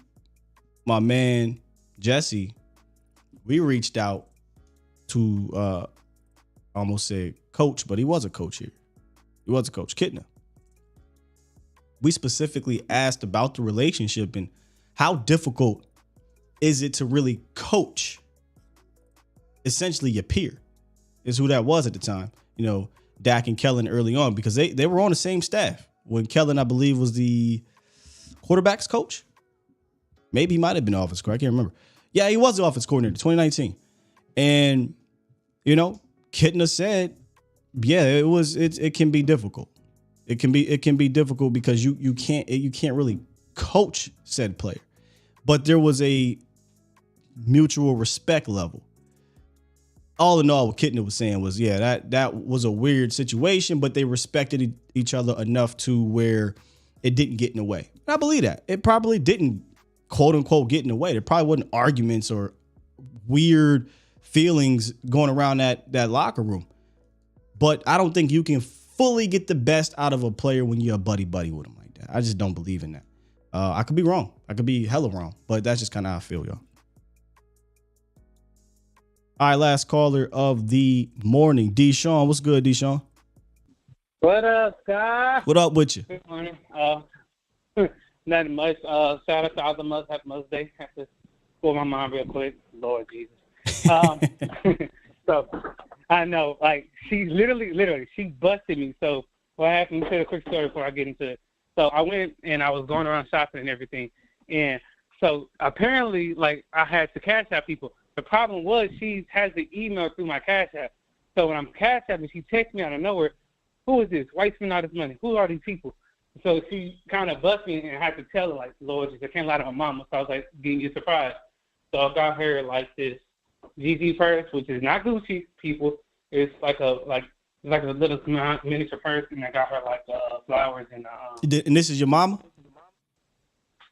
my man, Jesse, we reached out to, I almost said coach, but he was a coach here. He was a coach, Kittner. We specifically asked about the relationship and how difficult is it to really coach essentially your peer is who that was at the time. You know, Dak and Kellen early on, because they were on the same staff when Kellen, I believe, was the quarterback's coach. Maybe he might have been offense coordinator. I can't remember. Yeah, he was the offense coordinator, 2019. And, you know, Kittner said, yeah, it can be difficult. It can be difficult because you can't really coach said player. But there was a mutual respect level. All in all, what Kittner was saying was, yeah, that was a weird situation, but they respected each other enough to where it didn't get in the way. And I believe that. It probably didn't, quote unquote, get in the way. There probably wasn't arguments or weird feelings going around that locker room. But I don't think you can fully get the best out of a player when you're a buddy with him like that. I just don't believe in that. I could be wrong. I could be hella wrong, but that's just kind of how I feel, y'all. All right, last caller of the morning, Deshaun. What's good, Deshaun?
What up, Scott?
What up with you?
Good morning. Nothing much. Shout out to all the mothers. Happy Mother's Day. Have to pull my mom real quick. Lord Jesus. So I know, like, she literally, she busted me. So what happened? Let me tell you a quick story before I get into it. So I went and I was going around shopping and everything. And so apparently, like, I had to cash out people. The problem was she has the email through my cash app. So when I'm cash apping, she texts me out of nowhere, who is this? Why you spending all this money? Who are these people? So she kind of busted me and I had to tell her, like, Lord, I can't lie to my mama. So I was like, getting you surprised. So I got her, like, this GG purse, which is not Gucci, people. It's like a little miniature purse, and I got her like flowers and.
And this is your mama?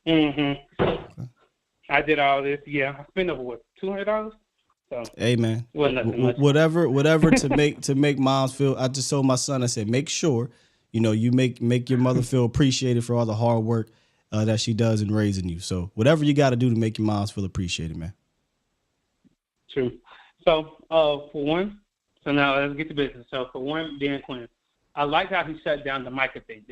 Mm-hmm. Okay. I did all this. Yeah, I spent over $200. So.
Hey man,
much.
whatever to make moms feel. I just told my son, I said, make sure you make your mother feel appreciated for all the hard work that she does in raising you. So whatever you got to do to make your moms feel appreciated, man.
True. So for one, so now let's get to business. So for one, Dan Quinn, I like how he shut down the Micah thing.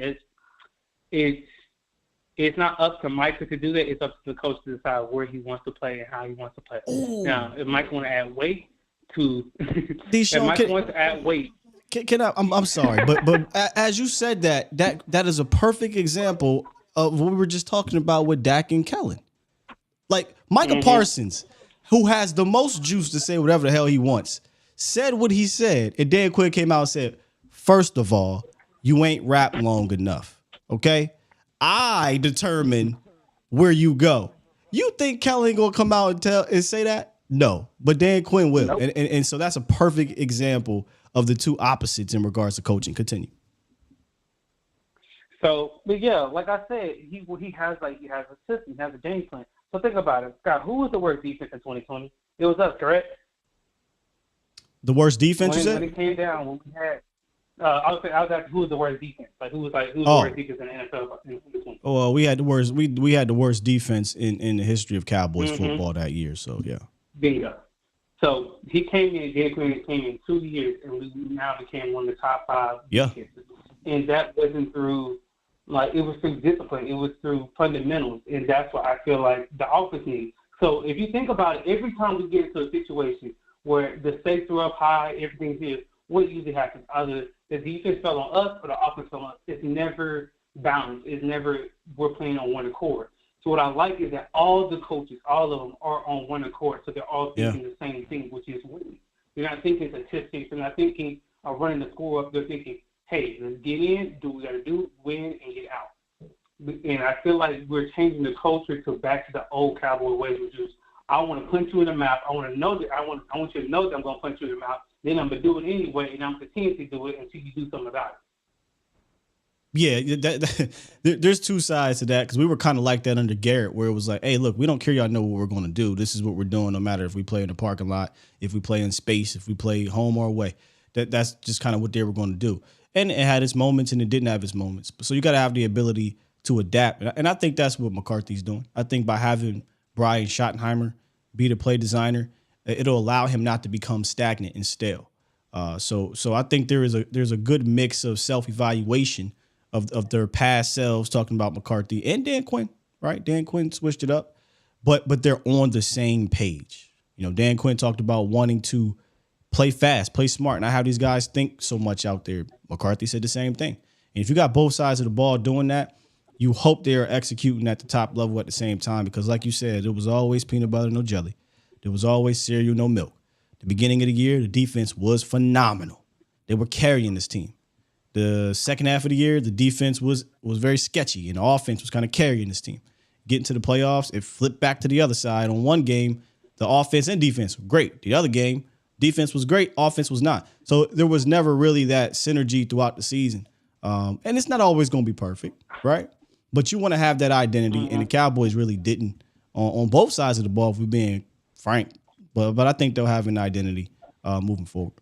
It's not up to Micah to do that. It's up to the coach to decide where he wants to play and how he wants to play. Ooh. Now, if Micah want to add weight to, wants to add weight.
Can I? I'm sorry, but as you said that is a perfect example of what we were just talking about with Dak and Kellen. Like Micah Parsons, who has the most juice to say whatever the hell he wants, said what he said, and Dan Quinn came out and said, first of all, you ain't rap long enough, okay? I determine where you go. You think Kellen ain't gonna come out and say that? No, but Dan Quinn will. Nope. And so that's a perfect example of the two opposites in regards to coaching. Continue.
So, but yeah, like I said, he has a system, he has a game plan. So think about it, Scott. Who was the worst defense in 2020? It was us, correct?
The worst defense, you said?
When it came down, when we had, I was asking who was the worst defense? Like who was the worst defense in the NFL in 2020?
Oh, well, we had the worst. We had the worst defense in the history of Cowboys football that year. So yeah.
Bingo. So he came in 2 years, and we now became one of the top 5 defenses. And that wasn't through Like, it was through discipline. It was through fundamentals, and that's what I feel like the offense needs. So if you think about it, every time we get into a situation where the stakes are up high, everything's here, what usually happens? Either the defense fell on us or the offense fell on us. It's never balanced. It's never we're playing on one accord. So what I like is that all the coaches, all of them, are on one accord. So they're all thinking the same thing, which is winning. They're not thinking statistics. They're not thinking of running the score up. They're thinking, hey, let's get in, do what we got to do, win, and get out. And I feel like we're changing the culture to back to the old Cowboy ways, which is I want to punch you in the mouth. I want to know that I want you to know that I'm going to punch you in the mouth. Then I'm going to do it anyway, and I'm going to continue to do it until you do something about it.
Yeah, there's two sides to that because we were kind of like that under Garrett, where it was like, hey, look, we don't care. Y'all know what we're going to do. This is what we're doing, no matter if we play in the parking lot, if we play in space, if we play home or away. That's just kind of what they were going to do. And it had its moments and it didn't have its moments. So you got to have the ability to adapt. And I think that's what McCarthy's doing. I think by having Brian Schottenheimer be the play designer, it'll allow him not to become stagnant and stale. So I think there's a good mix of self-evaluation of their past selves, talking about McCarthy and Dan Quinn, right? Dan Quinn switched it up, but they're on the same page. You know, Dan Quinn talked about wanting to play fast, play smart, not have these guys think so much out there. McCarthy said the same thing. And if you got both sides of the ball doing that, you hope they are executing at the top level at the same time, because like you said, it was always peanut butter, no jelly. There was always cereal, no milk. The beginning of the year, the defense was phenomenal. They were carrying this team. The second half of the year, the defense was very sketchy, and the offense was kind of carrying this team. Getting to the playoffs, it flipped back to the other side. On one game, the offense and defense were great. The other game, defense was great, offense was not. So there was never really that synergy throughout the season. And it's not always going to be perfect, right? But you want to have that identity, and the Cowboys really didn't on both sides of the ball, if we're being frank. But I think they'll have an identity moving forward.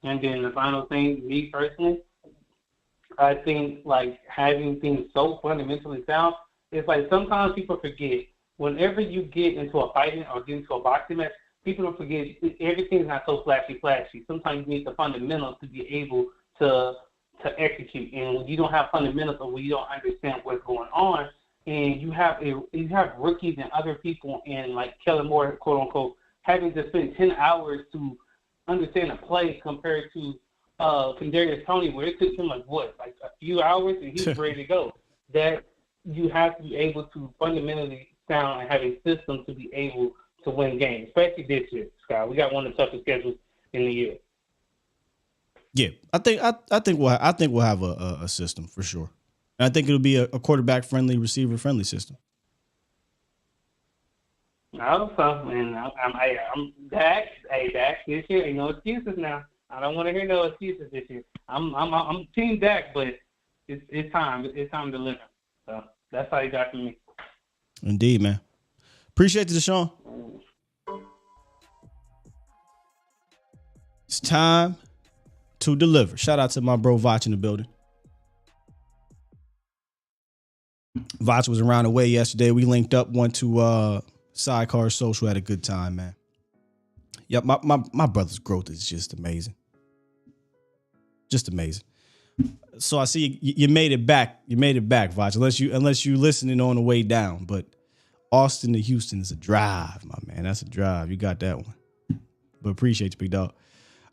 And then the final thing, me personally, I think like having things so fundamentally sound, it's like sometimes people forget whenever you get into a fighting or get into a boxing match, people don't forget everything's not so flashy. Sometimes you need the fundamentals to be able to execute. And when you don't have fundamentals or when you don't understand what's going on, and you have rookies and other people and like Kellen Moore, quote unquote, having to spend 10 hours to understand a play compared to Kadarius Toney, where it took him like a few hours and he's ready to go. That you have to be able to fundamentally sound and have a system to be able to win games, especially this year, Scott. We got one of the toughest schedules in the year.
Yeah, I think we'll have a system for sure. And I think it'll be a quarterback friendly, receiver friendly system.
I hope so, and I'm Dak. Hey, Dak, this year ain't no excuses now. I don't want to hear no excuses this year. I'm Team Dak, but it's time. It's time to deliver. So that's how you got to me.
Indeed, man. Appreciate you, Deshaun. It's time to deliver. Shout out to my bro Vach in the building. Vach was around the way yesterday. We linked up, went to Sidecar Social, had a good time, man. Yeah, my brother's growth is just amazing. Just amazing. So I see you made it back. You made it back, Vach. Unless you listening on the way down. But Austin to Houston is a drive, my man. That's a drive. You got that one. But appreciate you, big dog.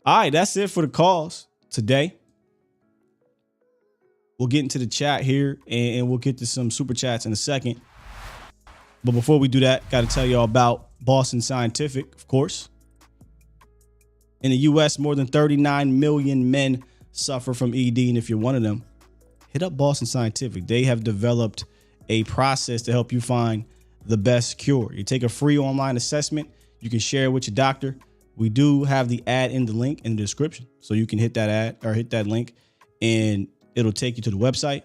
All right, that's it for the calls today. We'll get into the chat here, and we'll get to some super chats in a second. But before we do that, got to tell y'all about Boston Scientific, of course. In the U.S., more than 39 million men suffer from ED, and if you're one of them, hit up Boston Scientific. They have developed a process to help you find the best cure. You take a free online assessment. You can share it with your doctor. We do have the ad in the link in the description, so you can hit that ad or hit that link, and it'll take you to the website.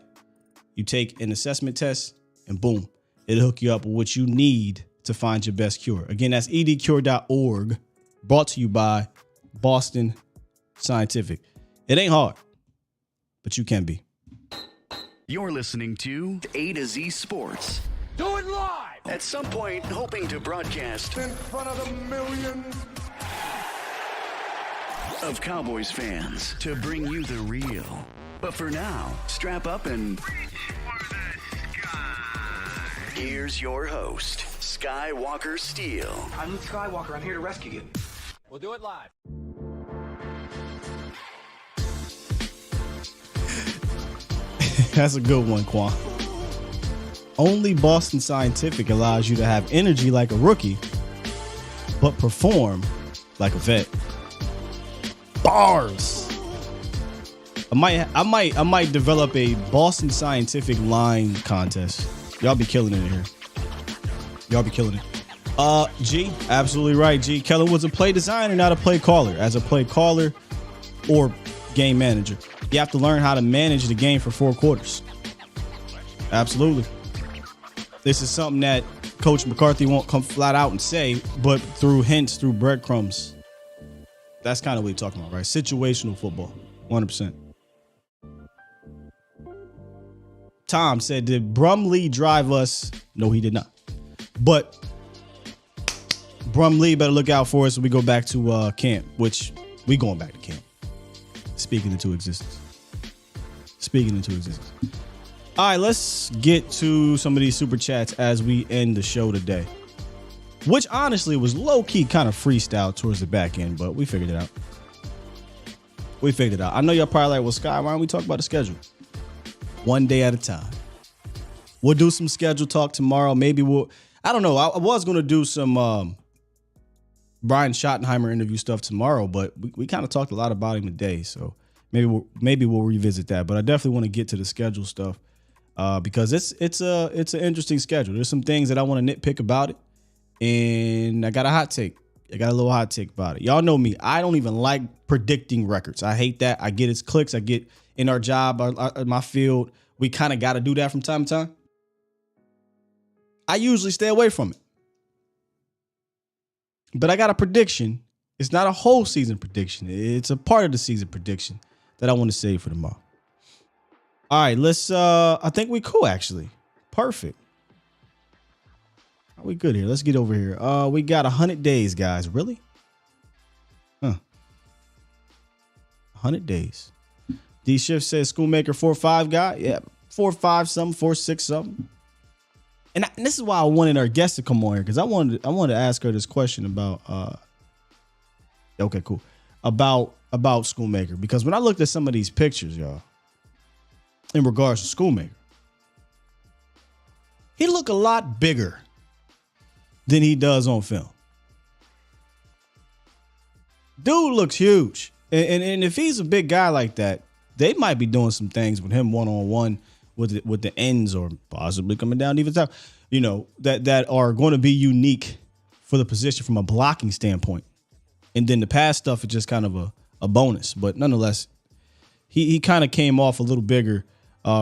You take an assessment test, and boom, it'll hook you up with what you need to find your best cure. Again, that's edcure.org, brought to you by Boston Scientific. It ain't hard, but you can be.
You're listening to A to Z Sports.
Do it live!
At some point, hoping to broadcast
in front of the millions
of Cowboys fans to bring you the real But for now, strap up and here's your host, Skywalker Steele.
I'm Luke Skywalker. I'm here to rescue you.
We'll do it live.
That's a good one, Quan. Only Boston Scientific allows you to have energy like a rookie, but perform like a vet. Bars. I might develop a Boston Scientific line contest. Y'all be killing it in here. Y'all be killing it. G, absolutely right, G. Kellen was a play designer, not a play caller. As a play caller or game manager, you have to learn how to manage the game for 4 quarters. Absolutely. This is something that Coach McCarthy won't come flat out and say, but through hints, through breadcrumbs. That's kind of what you're talking about, right? Situational football, 100%. Tom said, did Brumley drive us? No, he did not. But Brumley better look out for us when we go back to camp, which we going back to camp. Speaking into existence. All right, let's get to some of these super chats as we end the show today. Which honestly was low-key kind of freestyle towards the back end, but we figured it out. I know y'all probably like, well, Sky, why don't we talk about the schedule? One day at a time. We'll do some schedule talk tomorrow. Maybe I don't know. I was going to do some Brian Schottenheimer interview stuff tomorrow, but we kind of talked a lot about him today. So maybe we'll revisit that. But I definitely want to get to the schedule stuff because it's an interesting schedule. There's some things that I want to nitpick about it. And I got a hot take. I got a little hot take about it. Y'all know me. I don't even like predicting records. I hate that. I get it's clicks. I get in our job, my field, we kind of got to do that from time to time. I usually stay away from it. But I got a prediction. It's not a whole season prediction. It's a part of the season prediction that I want to save for tomorrow. All right, let's, I think we cool, actually. Perfect. We good here. Let's get over here. We got 100 days, guys. Really? 100 days. D Shift says Schoolmaker 4-5 guy. Yeah, 4-5 something, 4-6 something. And this is why I wanted our guest to come on here, because I wanted to ask her this question about okay, cool. About Schoolmaker. Because when I looked at some of these pictures, y'all, in regards to Schoolmaker, he look a lot bigger than he does on film. Dude looks huge. And if he's a big guy like that, they might be doing some things with him one-on-one with the ends or possibly coming down even top, you know, that are going to be unique for the position from a blocking standpoint. And then the pass stuff is just kind of a bonus. But nonetheless, he kind of came off a little bigger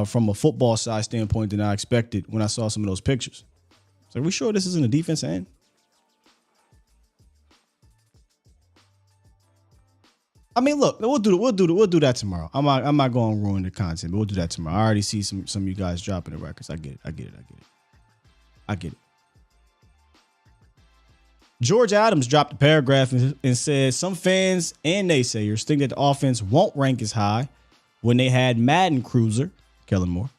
from a football size standpoint than I expected when I saw some of those pictures. So are we sure this isn't a defensive end? I mean, look, we'll do that tomorrow. I'm not going to ruin the content, but we'll do that tomorrow. I already see some of you guys dropping the records. I get it. George Adams dropped a paragraph and said some fans and naysayers think that the offense won't rank as high when they had Madden Cruiser, Kellen Moore,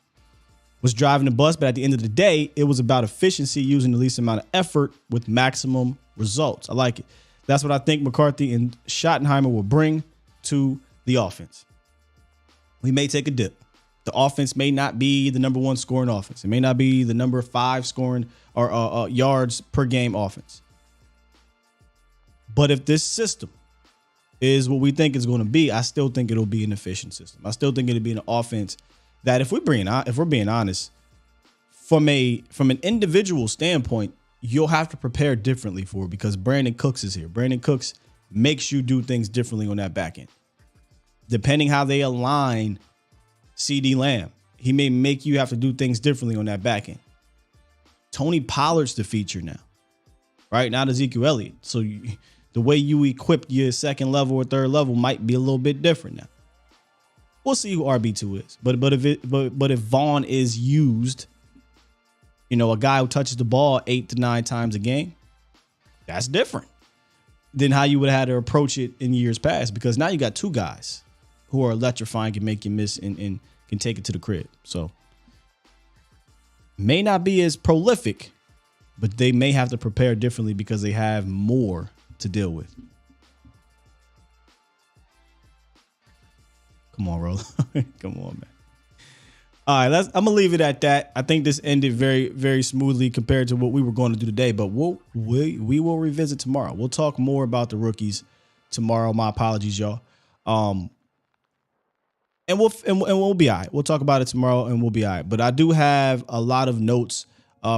was driving the bus, but at the end of the day, it was about efficiency using the least amount of effort with maximum results. I like it. That's what I think McCarthy and Schottenheimer will bring to the offense. We may take a dip. The offense may not be the number 1 scoring offense. It may not be the number 5 scoring or yards per game offense. But if this system is what we think it's going to be, I still think it'll be an efficient system. I still think it'll be an offense that if we're being honest, from an individual standpoint, you'll have to prepare differently for it because Brandon Cooks is here. Brandon Cooks makes you do things differently on that back end. Depending how they align CeeDee Lamb, he may make you have to do things differently on that back end. Tony Pollard's the feature now, right? Not Ezekiel Elliott. So the way you equip your second level or third level might be a little bit different now. We'll see who RB2 is. But if Vaughn is used, you know, a guy who touches the ball 8 to 9 times a game, that's different than how you would have had to approach it in years past, because now you got 2 guys who are electrifying, can make you miss and can take it to the crib. So may not be as prolific, but they may have to prepare differently because they have more to deal with. Come on, Rolo. Come on, man. All right, I'm gonna leave it at that. I think this ended very, very smoothly compared to what we were going to do today, but we will revisit tomorrow. We'll talk more about the rookies tomorrow. My apologies, y'all. And we'll be all right. We'll talk about it tomorrow and we'll be all right. But I do have a lot of notes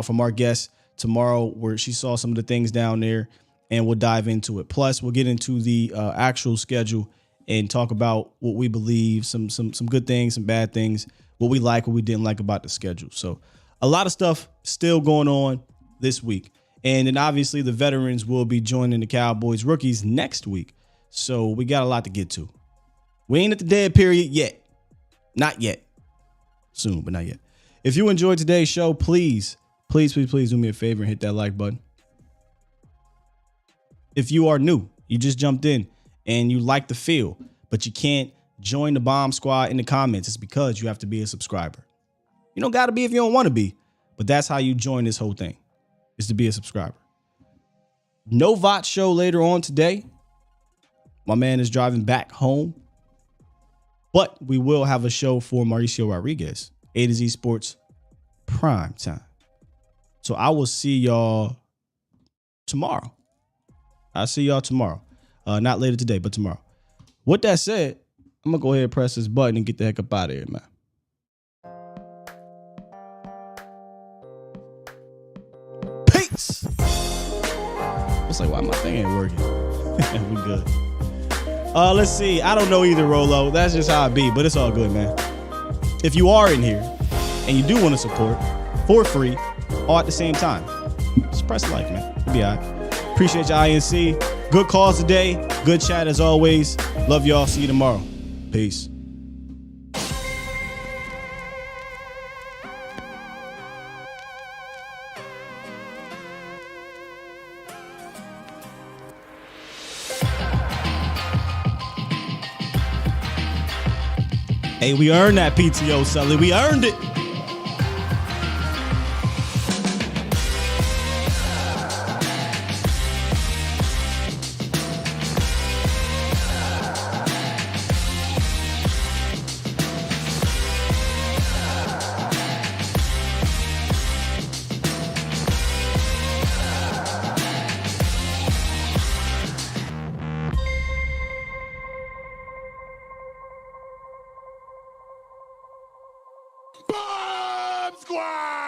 from our guest tomorrow where she saw some of the things down there, and we'll dive into it. Plus, we'll get into the actual schedule and talk about what we believe, some good things, some bad things, what we like, what we didn't like about the schedule. So a lot of stuff still going on this week. And then obviously the veterans will be joining the Cowboys rookies next week. So we got a lot to get to. We ain't at the dead period yet. Not yet. Soon, but not yet. If you enjoyed today's show, please do me a favor and hit that like button. If you are new, you just jumped in and you like the feel, but you can't join the bomb squad in the comments, it's because you have to be a subscriber. You don't got to be if you don't want to be, but that's how you join this whole thing, is to be a subscriber. No VOT show later on today. My man is driving back home, but we will have a show for Mauricio Rodriguez, A to Z Sports Prime Time. So I will see y'all tomorrow. I'll see y'all tomorrow. Not later today, but tomorrow. With that said, I'm going to go ahead and press this button and get the heck up out of here, man. Peace. It's like, why my thing ain't working? We good. Let's see. I don't know either, Rolo. That's just how it be, but it's all good, man. If you are in here and you do want to support for free, all at the same time, just press like, man. It'll be all right. Appreciate your INC. Good calls today. Good chat as always. Love y'all. See you tomorrow. Peace. Hey, we earned that PTO, Sully. We earned it.
Bomb Squad!